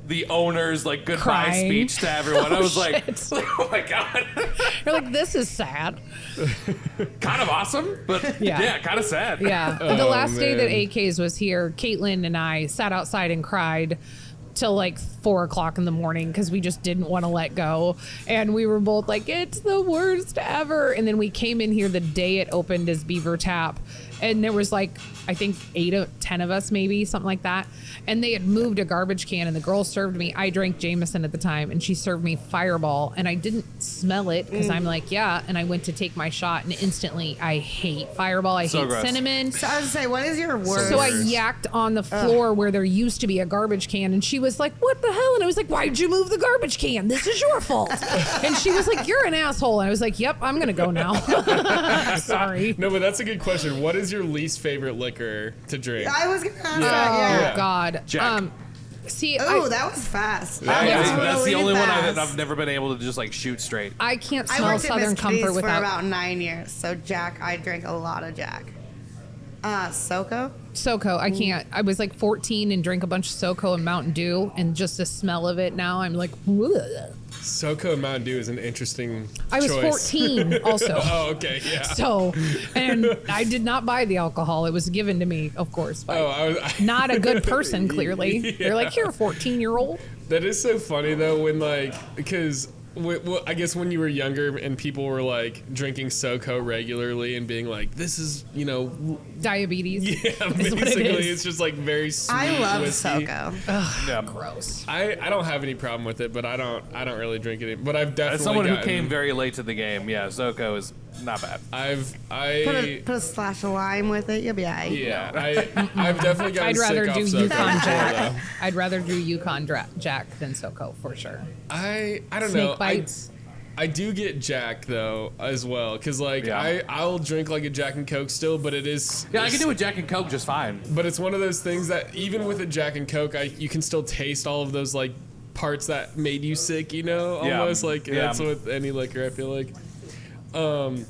the owner's like goodbye Crying. speech to everyone. I was like, shit. oh my god, You're like, this is sad. kind of awesome, but yeah, kind of sad. Yeah. The last day that AK's was here, Caitlin and I sat outside and cried till like 4 o'clock in the morning because we just didn't want to let go. And we were both like, it's the worst ever. And then we came in here the day it opened as Beaver Tap. And there was like, I think 8 or 10 of us, maybe something like that. And they had moved a garbage can, and the girl served me. I drank Jameson at the time, and she served me Fireball, and I didn't smell it because I'm like, yeah. And I went to take my shot, and instantly, I hate Fireball. I hate gross. cinnamon. So I was gonna say, what is your worst? So I yacked on the floor where there used to be a garbage can, and she was like, what the hell? And I was like, why'd you move the garbage can? This is your fault. And she was like, you're an asshole. And I was like, yep, I'm going to go now. Sorry. No, but that's a good question. What is your least favorite liquor to drink? I was gonna ask Oh, that. Yeah. God. Jack. See, Oh, that was fast. That's the only one fast. I've never been able to just like shoot straight. I can't I smell worked at Southern Miss Comfort Kitty's for without about 9 years. So Jack, I drank a lot of Jack. SoCo. SoCo. I can't. I was like 14 and drank a bunch of SoCo and Mountain Dew, and just the smell of it now, I'm like, ugh. SoCo and Mountain Dew is an interesting I was choice. 14 also. Oh, okay, yeah. So, and I did not buy the alcohol. It was given to me, of course, by not a good person, clearly. Yeah. They're like, you're a 14-year-old. That is so funny though, when like, because I guess when you were younger and people were like drinking SoCo regularly and being like, this is, you know, Diabetes. yeah, is what it basically is. it's just like very sweet I love whiskey. SoCo. Yeah. Gross. I don't have any problem with it, but I don't really drink it. But I've definitely As someone who gotten- came very late to the game, yeah, Zoko is not bad. Put a splash of lime with it. You'll be alright. I've definitely gotten I'd rather sick do off SoCo Yukon before, Jack. though. I'd rather do Yukon Jack than SoCo for sure. I don't Snake know. bites. I do get Jack though as well, because like Yeah. I'll drink like a Jack and Coke still, but it is Yeah, I can do a Jack and Coke just fine. But it's one of those things that even with a Jack and Coke, you can still taste all of those like parts that made you sick, you know, Yeah. almost like Yeah. that's with any liquor. I feel like. I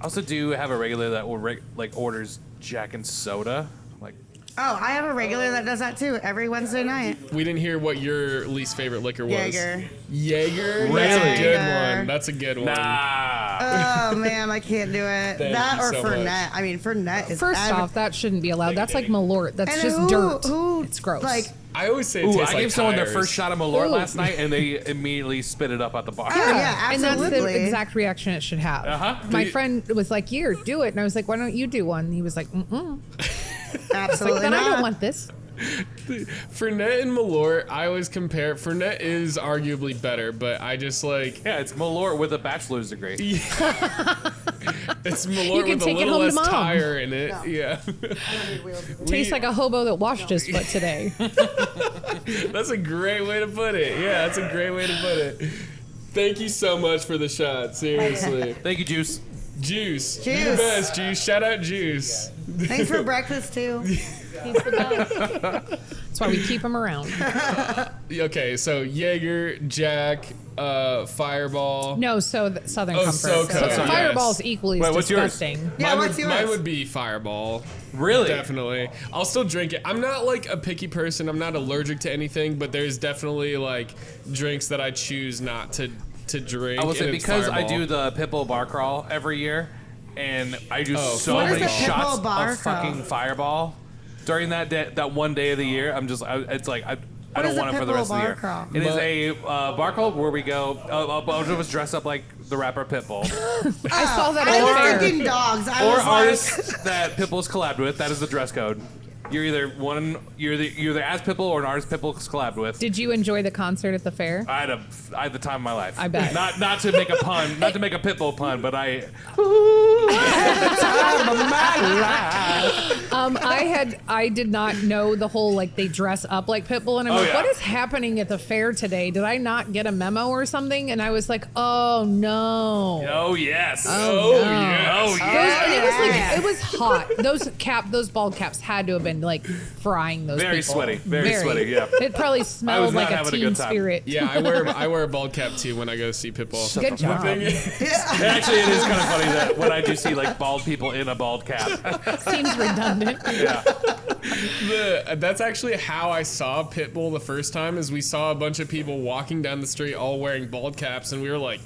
also do have a regular that will like orders Jack and soda. Like, Oh, I have a regular that does that too every Wednesday night. We didn't hear what your least favorite liquor was. Jaeger. Jaeger? Really? That's a good Jaeger. one. That's a good one. nah. Oh man, I can't do it. Thank that you or so Fernet. much. I mean, Fernet is First adver- off, that shouldn't be allowed. That's like Malort. That's And just who- dirt. who, It's gross. Like, I always say it Ooh, tastes I like gave someone their tires. first shot of Malort Ooh. last night, and they immediately spit it up at the bar. oh yeah, And that's the absolutely. exact reaction it should have. Uh-huh. My Do you- friend was like, "Here, do it," and I was like, "Why don't you do one?" And he was like, "Mm." Absolutely Like, then I not. don't want this. Fernet and Malort, I always compare. Fernet is arguably better, but I just like Yeah, it's Malort with a bachelor's degree. it's Malort You can with a take it little home less to mom. tire in it. Yeah, Tastes like a hobo that washed his foot today. that's a great way to put it. Yeah, that's a great way to put it. Thank you so much for the shot. Seriously, Thank you, Juice. Juice, Juice. you're the best. Juice, shout out Juice. Thanks for breakfast too. He's the best. That's why we keep him around. Okay, so Jaeger, Jack, Fireball. No, so Southern Oh, Comfort. SoCo, So yes. Fireball's equally Wait, as what's yours? disgusting. Yeah, Mine what's would, yours? mine would be Fireball. Really? Definitely. I'll still drink it. I'm not like a picky person. I'm not allergic to anything, but there's definitely like drinks that I choose not to drink. I will say and it's because I Fireball. do the Pitbull bar crawl every year, and I do so What is many the Pitbull shots bar of fucking crawl? Fireball during that day, that one day of the year. It's like I don't is want the it for the Pitbull rest of the bar year. crawl? It is a bar crawl where we go. A bunch of us dress up like the rapper Pitbull, I saw that I at the was fair. thinking dogs. I or was like, artists that Pitbull's collabed with. That is the dress code. You're either as Pitbull or an artist Pitbull's collabed with. Did you enjoy the concert at the fair? I had the time of my life. I bet. Not to make a pun, not to make a Pitbull pun, but I. time of my life. I did not know the whole like they dress up like Pitbull, and I'm like, yeah. what is happening at the fair today? Did I not get a memo or something? And I was like, oh no. Oh yes. Oh, no. yes. Oh Those, and it was like it was hot. Those bald caps had to have been like frying those Very people. sweaty. Very sweaty. Yeah. It probably smelled not like a having a teen good time. spirit. Yeah, I wear a bald cap too when I go see Pitbull. Good job. Actually, it is kind of funny that when I do see like bald people in a bald cap. Seems redundant. Yeah. That's actually how I saw Pitbull the first time. Is we saw a bunch of people walking down the street all wearing bald caps, and we were like,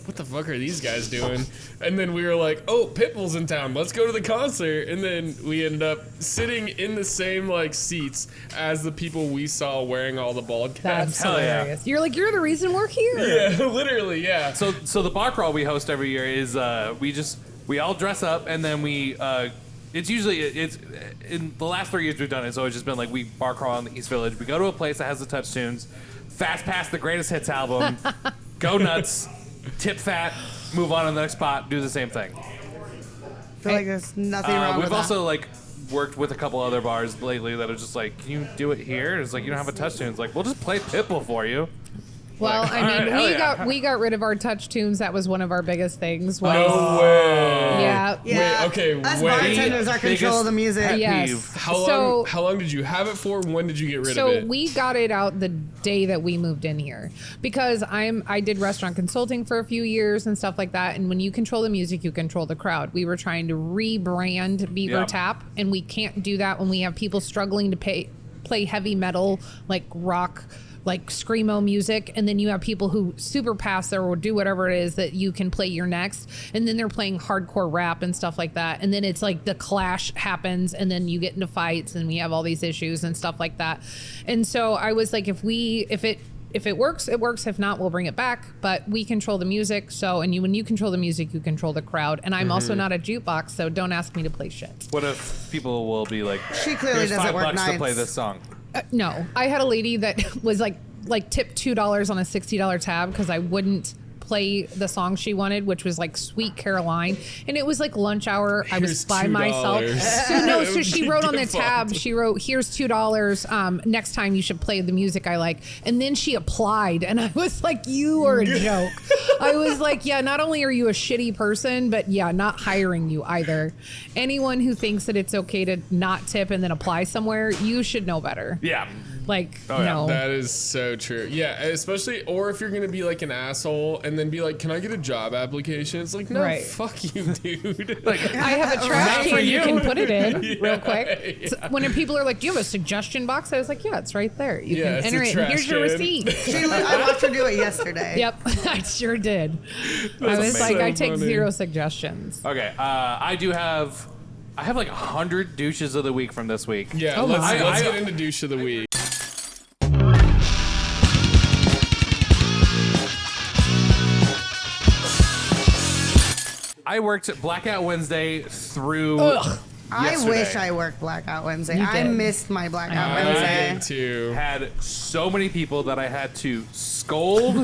what the fuck are these guys doing? And then we were like, oh, Pitbull's in town. Let's go to the concert. And then we ended up sitting in the same like seats as the people we saw wearing all the bald caps. That's hilarious. You're like, you're the reason we're here. Yeah, literally, yeah. So the bar crawl we host every year is we all dress up and then we it's in the last 3 years we've done it. It's always just been like we bar crawl in the East Village. We go to a place that has the touch tunes, fast pass the greatest hits album, go nuts, tip fat, move on to the next spot, do the same thing. I feel like there's nothing wrong with We've that. also like worked with a couple other bars lately that are just like, can you do it here? It's like you don't have a touch tune. It's like we'll just play Pitbull for you. Well, Like, I all mean, right, hell yeah. we got rid of our touch tunes. That was one of our biggest things. Was, No way. Yeah. Yeah. Wait, okay, Us wait. bartenders are control of the music. Pet Yes. peeve. How long did you have it for? When did you get rid of So it? we got it out the day that we moved in here because I did restaurant consulting for a few years and stuff like that. And when you control the music, you control the crowd. We were trying to rebrand Beaver Yeah. Tap, and we can't do that when we have people struggling to play heavy metal, like rock, like screamo music, and then you have people who super pass there or do whatever it is that you can play your next, and then they're playing hardcore rap and stuff like that, and then it's like the clash happens, and then you get into fights, and we have all these issues and stuff like that. And so I was like, if it works, it works. If not, we'll bring it back. But we control the music. So, and when you control the music, you control the crowd. And I'm also not a jukebox, so don't ask me to play shit. What if people will be like, She clearly here's doesn't work $5 to nights. play this song? No, I had a lady that was like tipped $2 on a $60 tab because I wouldn't play the song she wanted, which was like Sweet Caroline, and it was like lunch hour. I was Here's by $2. myself. So she wrote on the Get tab, fucked. she wrote, here's $2. Next time you should play the music I like. And then she applied, and I was like, you are a joke. I was like, yeah, not only are you a shitty person, but yeah, not hiring you either. Anyone who thinks that it's okay to not tip and then apply somewhere, you should know better. Yeah. Like, Oh, yeah. no. That is so true. Yeah, especially, or if you're gonna be like an asshole and then be like, "Can I get a job application?" It's like, no, Right. fuck you, dude. Like, I have a trash Not for can you you. can put it in Yeah, real quick. yeah. So when people are like, "Do you have a suggestion box?" I was like, "Yeah, it's right there. You Yeah, can it's enter a it. trash And here's your can." receipt." I watched her do it yesterday. Yep, I sure did. I was like, so I take funny. 0 suggestions. okay, I have like 100 douches of the week from this week. Yeah, Oh let's my. get into douche of the week. I worked Blackout Wednesday through Ugh. I yesterday. wish I worked Blackout Wednesday. You I did. missed my Blackout I Wednesday. did too. Had so many people that I had to scold.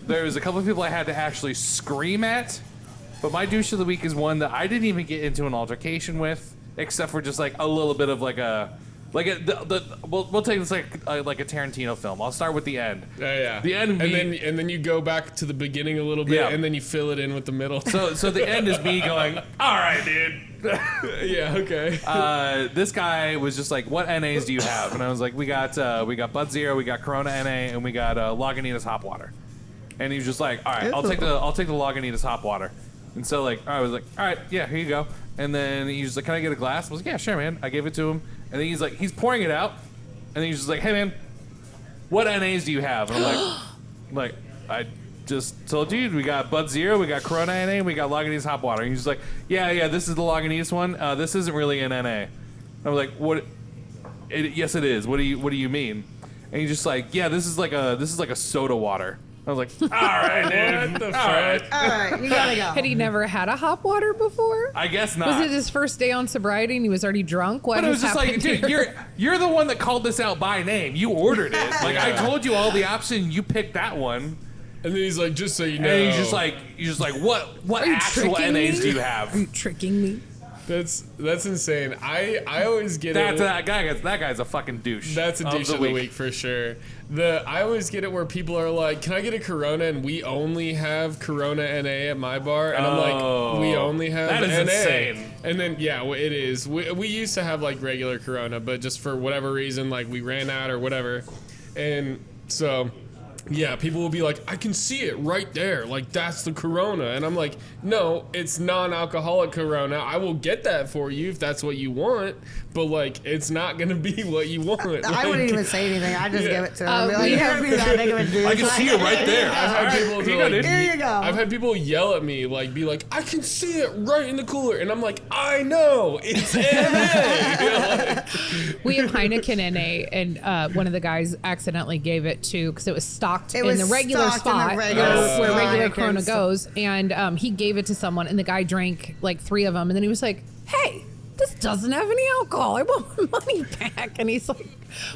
There was a couple of people I had to actually scream at. But my douche of the week is one that I didn't even get into an altercation with, except for just like a little bit of like a. We'll take this like a Tarantino film. I'll start with the end. Yeah. The end. And then you go back to the beginning a little bit, Yeah. and then you fill it in with the middle. So the end is me going, all right, dude. yeah, okay. This guy was just like, what NAs do you have? And I was like, we got Bud Zero, we got Corona NA, and we got Lagunitas Hop Water. And he was just like, all right, I'll take the Lagunitas Hop Water. And so like, I was like, all right, yeah, here you go. And then he was like, can I get a glass? I was like, yeah, sure, man. I gave it to him. And then he's pouring it out. And then he's just like, hey, man, what NAs do you have? And I'm like, I just told you, we got Bud Zero, we got Corona NA, and we got Lagunitas Hop Water. And he's just like, yeah, this is the Lagunitas one. This isn't really an NA. And I was like, what? Yes, it is. What do you mean? And he's just like, yeah, this is like a soda water. I was like, all right, dude. What the All fuck? right. All right, you gotta go. Had he never had a hop water before? I guess not. Was it his first day on sobriety and he was already drunk? What But it was has just like, happened dude, here? you're the one that called this out by name. You ordered it. Like I told you all the options. You picked that one. And then he's like, just so you know. And he's just like, what Are you actual tricking NAs me? do you have? Are you tricking me? That's insane. I always get it. That guy's a fucking douche. That's a douche of the week for sure. I always get it where people are like, "Can I get a Corona?" And we only have Corona NA at my bar, and I'm like, "We only have that is NA." insane. And then it is. We used to have like regular Corona, but just for whatever reason, like we ran out or whatever, and so. Yeah, people will be like, I can see it right there. Like, that's the Corona. And I'm like, no, it's non-alcoholic Corona. I will get that for you if that's what you want. But, like, it's not going to be what you want. I wouldn't even say anything. I just give it to them. Be like, you never be that big of a dude. I can see it right there. Here you go. I've had people yell at me, like, be like, I can see it right in the cooler. And I'm like, I know. It's NA. We have Heineken NA, and one of the guys accidentally gave it to, because it was stocked in the regular spot where regular Corona goes, and he gave it to someone, and the guy drank like 3 of them, and then he was like, hey, this doesn't have any alcohol. I want my money back. And he's like,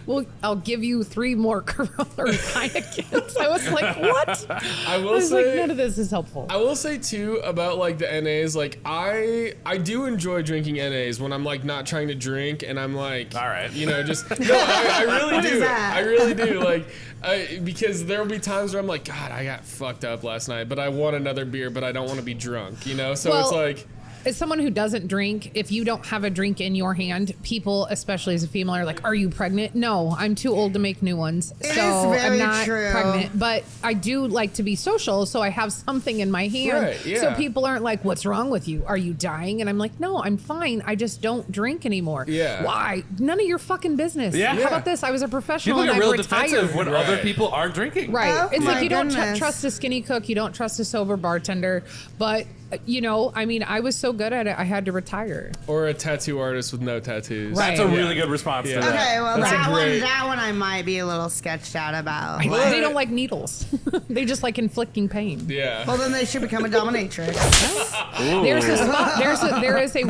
well, I'll give you 3 more Corona or Heinekens. I was like, what? I was say, like, none of this is helpful. I will say too about like the NAs, like I do enjoy drinking NAs when I'm like not trying to drink, and I'm like, all right, just no, I really do. I really do. Like, because there will be times where I'm like, God, I got fucked up last night, but I want another beer, but I don't want to be drunk, So it's like. As someone who doesn't drink, if you don't have a drink in your hand, people, especially as a female, are like, are you pregnant? No, I'm too old to make new ones. So I'm not pregnant. But I do like to be social, so I have something in my hand. Right, yeah. So people aren't like, what's wrong with you? Are you dying? And I'm like, no, I'm fine. I just don't drink anymore. Yeah. Why? None of your fucking business. Yeah. How about this? I was a professional People and get I've real retired. defensive when other people aren't drinking. Right. Oh, it's like you don't goodness. trust a skinny cook. You don't trust a sober bartender. But, I mean, I was so good at it, I had to retire. Or a tattoo artist with no tattoos. Right. That's a really good response to that. Okay, well, That's that one I might be a little sketched out about. They don't like needles. They just like inflicting pain. Yeah. Well, then they should become a dominatrix. There's a spot. There is a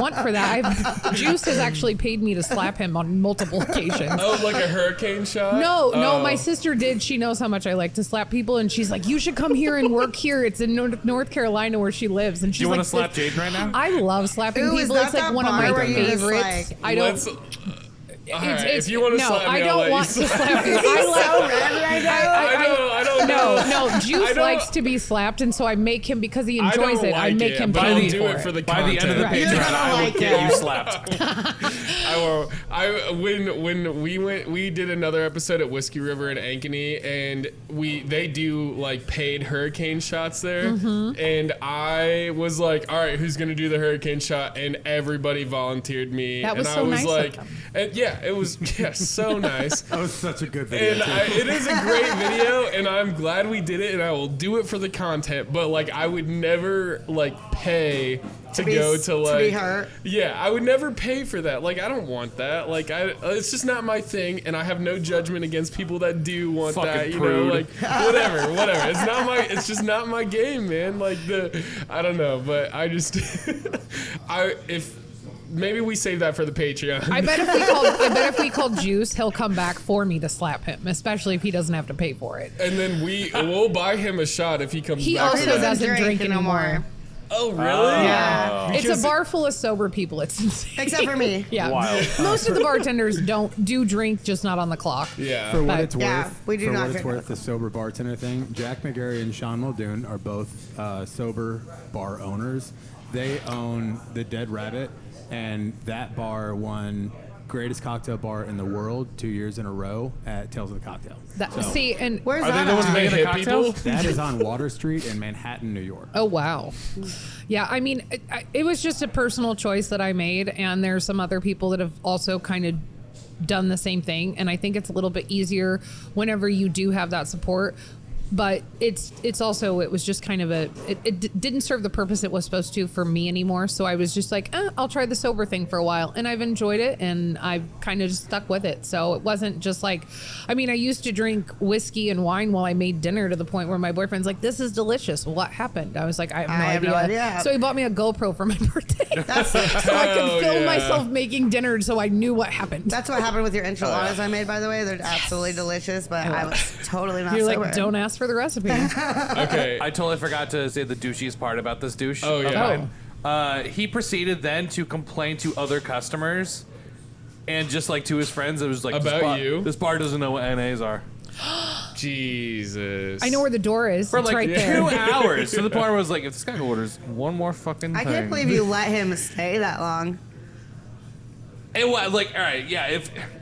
want for that. Juice has actually paid me to slap him on multiple occasions. Oh, like a hurricane shot? No, my sister did. She knows how much I like to slap people, and she's like, "You should come here and work here. It's in North Carolina where she lives." And she's Do you like, want to slap Jaydn right now? I love slapping Ooh, people. It's like one of my favorites. I don't. All right, if you want to slap me, I don't want to slap you. I don't know. No, Juice likes to be slapped, and so I make him, because he enjoys it. I make him pay me for it. For the By the end of the Patreon, I will get you slapped. When we did another episode at Whiskey River in Ankeny, and they do like paid hurricane shots there, and I was like, all right, who's gonna do the hurricane shot? And everybody volunteered me. That was and so I was nice like, of them. and yeah, it was so nice. That was such a good video. And it is a great video, and I'm glad we did it, and I will do it for the content. But like, I would never like pay to go to like be hurt. Yeah, I would never pay for that. Like, I don't want that. Like, it's just not my thing, and I have no judgment against people that do want Fucking that. prude. Like whatever. It's just not my game, man. Like I don't know, but I just maybe we save that for the Patreon. I bet if we called Juice, he'll come back for me to slap him, especially if he doesn't have to pay for it. And then we'll buy him a shot if he comes He back. also doesn't drink anymore. Oh, really? Yeah. It's a bar full of sober people. It's insane. Except for me. Yeah. Wild. Most of the bartenders do drink, just not on the clock. Yeah. For what it's Yeah, worth, we do for not what it's drink worth, the sober bartender thing. Jack McGarry and Sean Muldoon are both sober bar owners. They own the Dead Rabbit, and that bar won greatest cocktail bar in the world 2 years in a row at Tales of the Cocktail. See, and Where's Are they that the ones at? making the hit cocktails? That is on Water Street in Manhattan, New York. oh wow, yeah. I mean, it was just a personal choice that I made, and there's some other people that have also kind of done the same thing, and I think it's a little bit easier whenever you do have that support. But it's also, it was just kind of it didn't serve the purpose it was supposed to for me anymore. So I was just like, I'll try the sober thing for a while. And I've enjoyed it, and I've kind of just stuck with it. So it wasn't just like, I mean, I used to drink whiskey and wine while I made dinner, to the point where my boyfriend's like, this is delicious. Well, what happened? I was like, I have no idea. So he bought me a GoPro for my birthday. So I could film myself making dinner, so I knew what happened. That's what happened with your enchiladas I made, by the way. They're absolutely delicious, but I was totally not You're sober. like, don't ask for the recipe. Okay. I totally forgot to say the douchiest part about this douche. Oh, yeah. of mine. He proceeded then to complain to other customers and just like to his friends. It was like, about you. This bar doesn't know what NAs are. Jesus. I know where the door is. For It's like right 2 there. hours. To the point where I was like, if this guy orders one more fucking thing. I can't believe you let him stay that long. It was like, all right, yeah.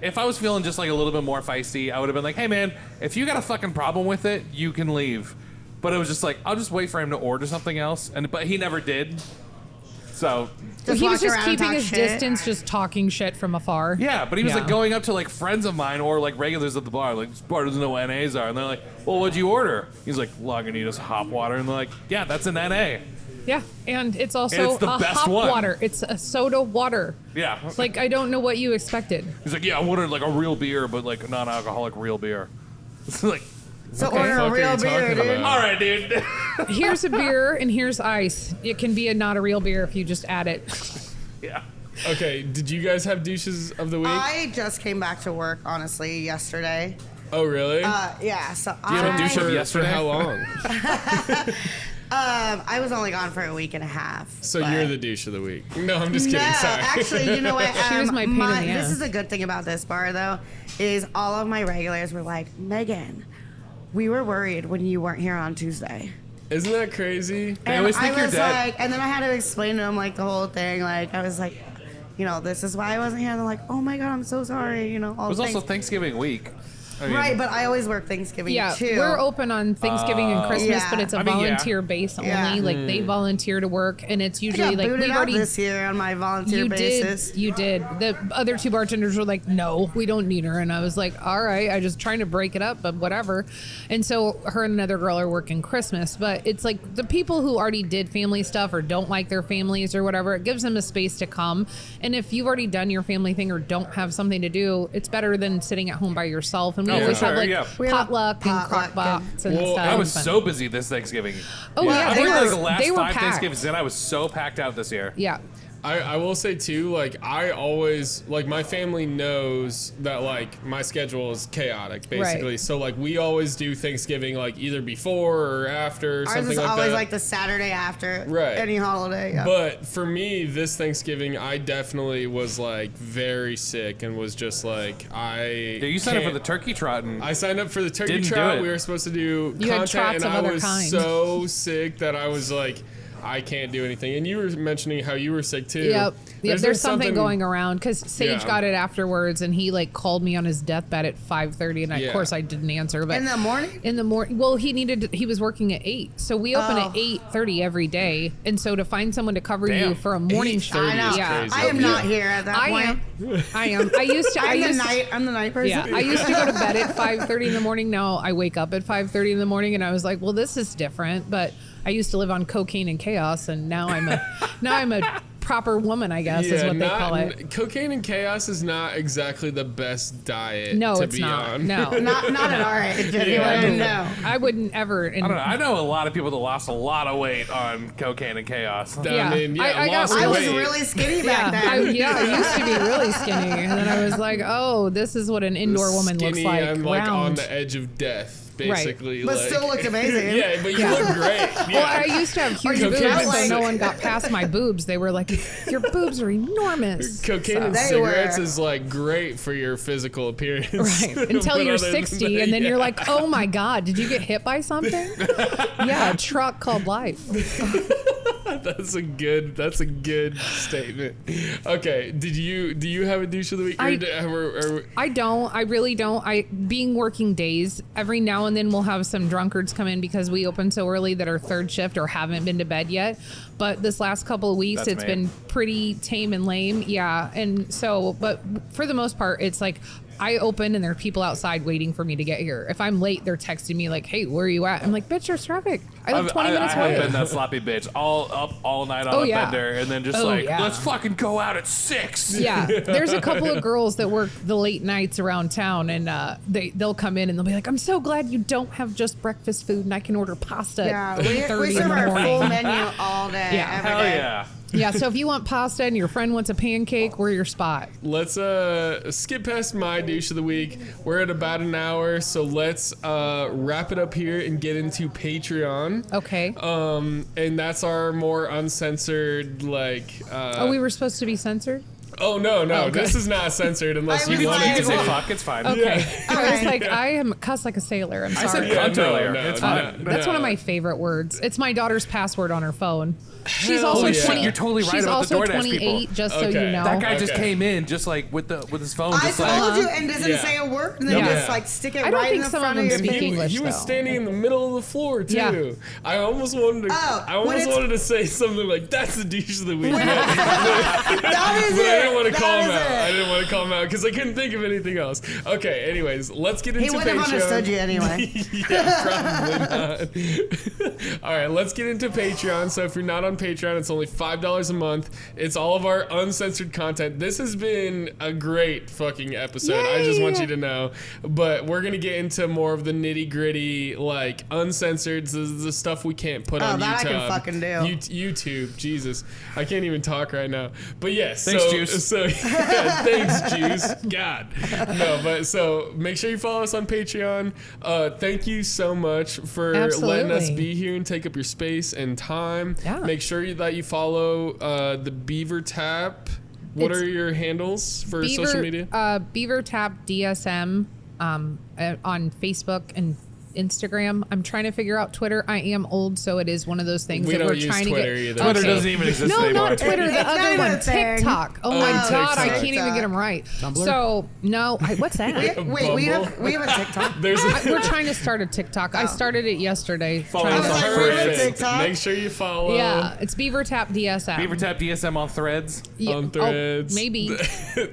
If I was feeling just like a little bit more feisty, I would have been like, hey man, if you got a fucking problem with it, you can leave. But it was just like, I'll just wait for him to order something else, but he never did. So Just he was walk just around and keeping talk his shit. distance, just talking shit from afar. yeah, but he was like Yeah. going up to like friends of mine or like regulars at the bar, like this bar doesn't know what NAs are, and they're like, well, what'd you order? He's like, Lagunitas hop water, and they're like, yeah, that's an NA. Yeah, and it's also And it's the a best hop one. water. It's a soda water. Yeah. Like, I don't know what you expected. He's like, yeah, I wanted like a real beer, but like a non-alcoholic real beer. It's like, So Okay. order a Fuck are real you beer, talking dude. about? all right, dude. Here's a beer and here's ice. It can be not a real beer if you just add it. Yeah. Okay, did you guys have douches of the week? I just came back to work, honestly, yesterday. Oh, really? Yeah, so you have a douche of for yesterday? how long? I was only gone for a week and a half. So but- you're the douche of the week. No, I'm just kidding. No, Sorry. actually, you know what? Here's my pain in the This ass. is a good thing about this bar, though, is all of my regulars were like, Megan, we were worried when you weren't here on Tuesday. Isn't that crazy? They always think I you're was dead. like, and then I had to explain to them like the whole thing. Like I was like, you know, this is why I wasn't here. And they're like, oh my god, I'm so sorry. You know, all It was the also things. Thanksgiving week. I mean, Right, but I always work Thanksgiving Yeah, too. we're open on Thanksgiving and Christmas, Yeah. but it's a I mean, yeah. volunteer base only. Yeah. Like, they volunteer to work, and it's I usually got like booted we've out already. this year on my volunteer You basis. did. You did. The other two bartenders were like, no, we don't need her. And I was like, all right, I just trying to break it up, but whatever. And so her and another girl are working Christmas. But it's like the people who already did family stuff or don't like their families or whatever, it gives them a space to come. And if you've already done your family thing or don't have something to do, it's better than sitting at home by yourself. And we Oh, always for have sure, like yeah. We have a potluck and potluck crock box and Well, stuff. I was But- so busy this Thanksgiving. Oh, Yeah, yeah. I They think like were, the last they were 5 packed. Thanksgivings in, I was so packed out this year. Yeah. I will say too, like I always like my family knows that like my schedule is chaotic basically. Right. So like we always do Thanksgiving like either before or after Ours something is like always that. like the Saturday after Right. any holiday. Yeah. But for me, this Thanksgiving, I definitely was like very sick and was just like I. Yeah, you signed up for can't- the turkey trot and I signed up for the turkey Didn't do trot. it. We were supposed to do You had content, trots and of I other was kind. so sick that I was like, I can't do anything. And you were mentioning how you were sick too. Yep. There's been something going around because Sage Yeah. got it afterwards, and he like called me on his deathbed at 5:30, and Yeah. of course I didn't answer. But In the morning? in the morning, well, he was working at 8, so we open Oh. at 8:30 every day, and so to find someone to cover Damn. you for a morning 8:30 shift, I know. is yeah, crazy. I am not here at that I point. am. I am. I used to. I'm the night person. Yeah, I used to go to bed at 5:30 in the morning. Now I wake up at 5:30 in the morning, and I was like, well, this is different. But I used to live on cocaine and chaos, and now I'm a proper woman, I guess, is what they call it. Cocaine and chaos is not exactly the best diet. No, to it's be not. on. No, Not at our age, anyway. No. I wouldn't ever. I don't know. I know a lot of people that lost a lot of weight on cocaine and chaos. Yeah. I mean, yeah, I got lost I was weight. really skinny back Yeah, then. I used to be really skinny, and then I was like, "Oh, this is what an indoor woman looks Skinny, like." I'm like on round. the edge of death, basically. But like, still looked amazing. Yeah, but you Yeah. look great. Yeah. Well, I used to have huge you boobs, felt and so like- no one got past my boobs. They were like, "Your boobs are enormous." Cocaine and They cigarettes were. is like great for your physical appearance. Right. Until But you're other than 60, that, and then yeah. you're like, oh my God, did you get hit by something? Yeah, a truck called life. That's a good statement. Okay, do you have a douche of the week? I don't. I really don't. Being working days, every now and then we'll have some drunkards come in because we open so early that are third shift or haven't been to bed yet. But this last couple of weeks, That's it's me. been pretty tame and lame. Yeah. And so, but for the most part, it's like I open and there are people outside waiting for me to get here. If I'm late, they're texting me like, hey, where are you at? I'm like, bitch, there's traffic. I live 20 minutes I have away. been that sloppy bitch all up all night on Oh, a yeah. bender and then just Oh, like, yeah. let's fucking go out at 6. Yeah, there's a couple of girls that work the late nights around town, and they'll come in and they'll be like, "I'm so glad you don't have just breakfast food, and I can order pasta Yeah, at 8:30 we in serve the our full morning." menu all day. Yeah. every Hell day. yeah. Yeah, so if you want pasta and your friend wants a pancake, we're your spot. Let's skip past my douche of the week. We're at about an hour, so let's wrap it up here and get into Patreon. Okay. And that's our more uncensored, like... oh, we were supposed to be censored? Oh, no. Okay. This is not censored unless you want You it can to say be. fuck. It's fine. Okay. Yeah. I was like, I am cuss like a sailor. I'm I sorry. said cunt earlier. No, It's fine. That's one of my favorite words. It's my daughter's password on her phone. She's Hell also yeah. 20. You're totally right she's about the also DoorDash 28, people. just so Okay. you know. That guy just Okay. came in just like with his phone. I Just told like, you, and doesn't Yeah. say a word, and then Yeah. just like stick it I don't right in think the some front of of them your speak face. English. He was though. standing in the middle of the floor too. Yeah. I almost wanted to. Oh, I when almost it's- wanted to say something like, "That's the douche of the week," but That is I didn't want to That call him is out. it. I didn't want to call him out because I couldn't think of anything else. Okay. Anyways, let's get into He wouldn't have Patreon. understood you anyway. Yeah, probably not. All right, let's get into Patreon. So if you're not on Patreon, it's only $5 a month. It's all of our uncensored content. This has been a great fucking episode. I just want you to know. But we're gonna get into more of the nitty gritty, like uncensored, the stuff we can't put on that I YouTube. can fucking do. YouTube, Jesus, I can't even talk right now. But yes, Thanks, Juice. So yeah, thanks, Juice. God, no. But so make sure you follow us on Patreon. Thank you so much for letting us Absolutely. be here and take up your space and time. Yeah. Make sure that you follow the Beaver Tap. What It's are your handles for social media? Beaver Tap DSM on Facebook and Instagram. I'm trying to figure out Twitter. I am old, so it is one of those things We that don't we're use trying Twitter to get. either. Twitter Okay. doesn't even exist No, anymore. not Twitter. The It's not other even one, a thing. TikTok. Oh my TikTok. God, I can't even get them right. Tumblr? So no, what's that? Wait, we have a TikTok. There's We're trying to start a TikTok. I started it yesterday. follow Trying us to- I was on like, we're on Perfect. TikTok. Make sure you follow. Yeah, it's Beaver Tap DSM. Beaver Tap DSM on Threads. Yeah, On Threads. maybe.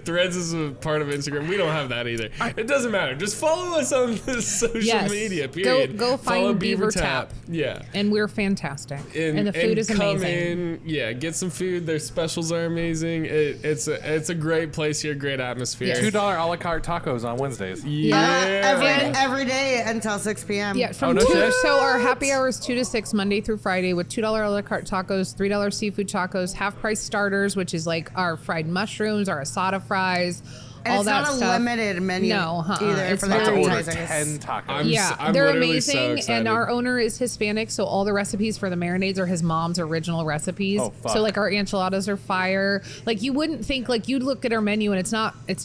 Threads is a part of Instagram. We don't have that either. It doesn't matter. Just follow us on the social Yes. media, period. Go follow find Beaver Tap. Yeah. And we're fantastic. And the food is come amazing. in, get some food. Their specials are amazing. It's a great place here, great atmosphere. $2 a la carte tacos on Wednesdays. Yeah. Every day until 6 p.m. Yeah, from no 2. shit. So our happy hour is 2 to 6 Monday through Friday with $2 a la carte tacos, $3 seafood tacos, half price starters, which is like our fried mushrooms, our asada fries, And all it's that not a stuff. limited menu No, either it's for the I have to very- order appetizers. 10 tacos. I'm Yeah, I'm they're literally so amazing, excited. and our owner is Hispanic, so all the recipes for the marinades are his mom's original recipes. Oh, fuck. So like our enchiladas are fire. Like you wouldn't think, like you'd look at our menu and it's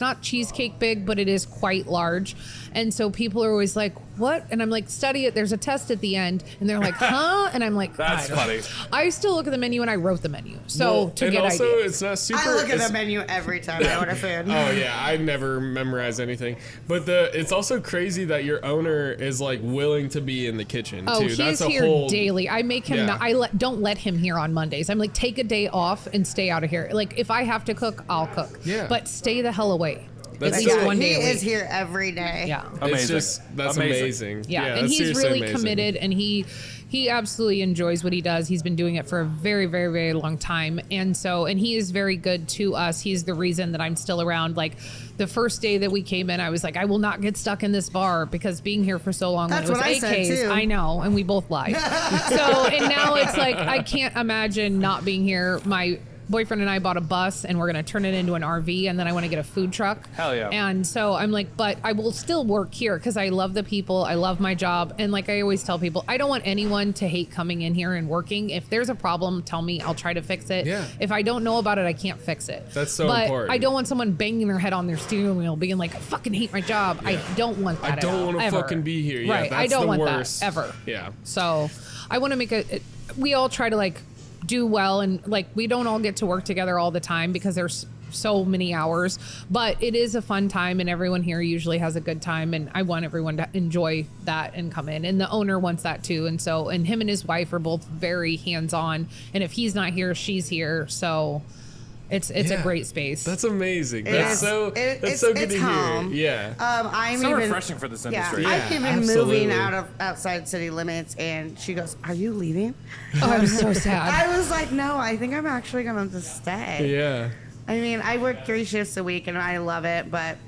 not cheesecake big, but it is quite large. And so people are always like, "What?" And I'm like, "Study it. There's a test at the end." And they're like, "Huh?" And I'm like, That's "I don't-" funny. I still look at the menu and I wrote the menu, so Well, to and get also, ideas. it's not super. I look at it's- the menu every time I order food. Oh yeah, I never memorize anything. But it's also crazy that your owner is like willing to be in the kitchen Oh, too. he That's is a here whole daily. I make him. Yeah. Don't let him here on Mondays. I'm like, take a day off and stay out of here. Like, if I have to cook, I'll cook. Yeah. But stay the hell away. That's at least so- one he day a is week. here every day. Yeah. It's Amazing. that's amazing. Yeah, and that's he's seriously really amazing. committed, and he absolutely enjoys what he does. He's been doing it for a very, very, very long time, and he is very good to us. He's the reason that I'm still around. Like the first day that we came in, I was like, I will not get stuck in this bar because being here for so long That's when it what I was said, AKs, too. I know, and we both lied. And now it's like I can't imagine not being here. My boyfriend and I bought a bus and we're going to turn it into an RV, and then I want to get a food truck. Hell yeah. And so I'm like, but I will still work here because I love the people. I love my job. And like I always tell people, I don't want anyone to hate coming in here and working. If there's a problem, tell me. I'll try to fix it. Yeah. If I don't know about it, I can't fix it. That's so but important. I don't want someone banging their head on their steering wheel being like, I fucking hate my job. I don't want that I at don't all, want to ever. fucking be here. Yeah, Right. that's I don't the want worst. that ever. Yeah. So I want to make we all try to like do well, and like we don't all get to work together all the time because there's so many hours, but it is a fun time and everyone here usually has a good time, and I want everyone to enjoy that and come in, and the owner wants that too. And him and his wife are both very hands-on, and if he's not here, she's here. So it's a Yeah. great space. That's amazing. It That's is. so It's good to home. hear. Yeah. I'm So even refreshing for this industry. Yeah, Yeah, I'm even absolutely. moving outside city limits, and she goes, "Are you leaving?" Oh, I'm so sad. I was like, "No, I think I'm actually going to stay." Yeah. I mean, I work 3 shifts a week, and I love it, but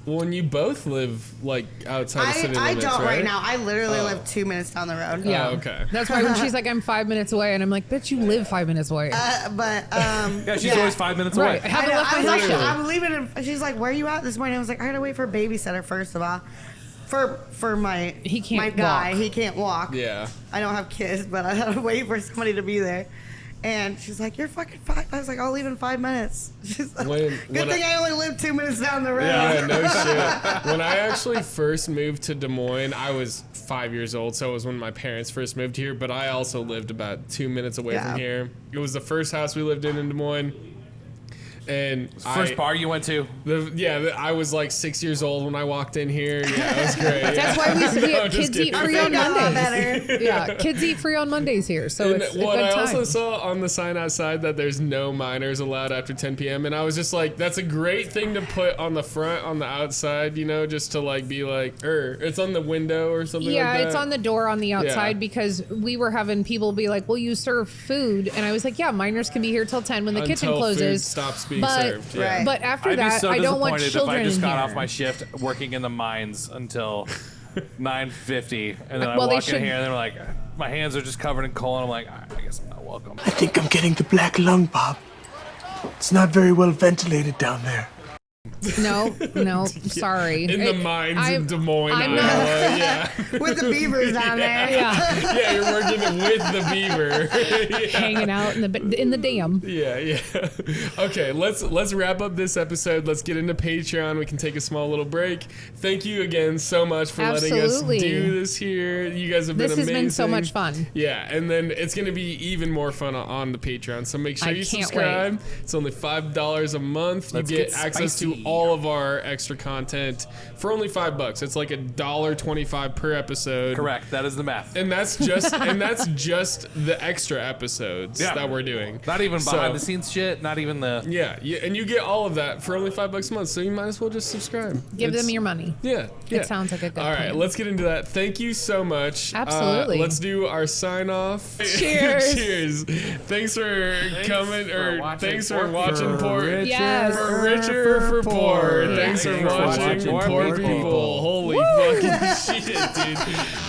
When you both live like outside of city I limits, don't right now. I literally live 2 minutes down the road. Yeah. Oh, okay. That's why when she's like, I'm 5 minutes away, and I'm like, bitch, you live 5 minutes away. Yeah, she's always 5 minutes away. Right. I haven't I know, left I was my like, house yet. I'm leaving. And she's like, where are you at this morning? I was like, I gotta wait for a babysitter first of all. For my He can't my guy, walk. he can't walk. Yeah. I don't have kids, but I had to wait for somebody to be there. And she's like, you're fucking 5. I was like, I'll leave in 5 minutes. She's like, When good thing I only live 2 minutes down the road. Yeah, no shit. When I actually first moved to Des Moines, I was 5 years old, so it was when my parents first moved here, but I also lived about 2 minutes away from here. It was the first house we lived in Des Moines. And First bar you went to? I was like 6 years old when I walked in here. Yeah, it was great. That's why we just kids eat kidding. free on Mondays. Better. Yeah, kids eat free on Mondays here, so And it's a well, good I time. also saw on the sign outside that there's no minors allowed after 10 p.m. And I was just like, that's a great thing to put on the front, on the outside, you know, just to like be like, it's on the window or something like that. Yeah, it's on the door on the outside Yeah. because we were having people be like, "Well, you serve food," and I was like, "Yeah, minors can be here till 10 when the kitchen Until food closes." stops being but, served. Yeah. Right. But after I'd be that, so I don't want disappointed children if I just in got here. off my shift working in the mines until 9:50, and then I Well, they walk in should- here and they're like, my hands are just covered in coal, and I'm like, I guess I'm not welcome. I think I'm getting the black lung, Bob. It's not very well ventilated down there. No, sorry. In the mines in Des Moines, I'm Iowa. not- Yeah. With the beavers down there. Yeah, Yeah, you're working with the beaver. Yeah. hanging out in the dam. Yeah. Okay, let's wrap up this episode. Let's get into Patreon. We can take a small little break. Thank you again so much for letting us Absolutely. do this here. You guys have been This has amazing. been so much fun. Yeah, and then it's going to be even more fun on the Patreon. So make sure I you can't subscribe. It's only $5 a month. Let's you get get access to spicy. all of our extra content for only $5. It's like $1.25 per episode. Correct. That is the math. And that's just the extra episodes that we're doing. Not even So- behind the scenes shit. Not even the. Yeah, and you get all of that for only $5 a month. So you might as well just subscribe. Give It's- them your money. Yeah. It sounds like a good All right, plan. let's get into that. Thank you so much. Absolutely. Let's do our sign off. Cheers. Cheers. Thanks for coming, for watching thanks for Port watching People. Port. Yes. For richer, for poor. Yeah. Thanks for Thanks for watching watching Poor Poor People. People. Holy fucking shit, dude.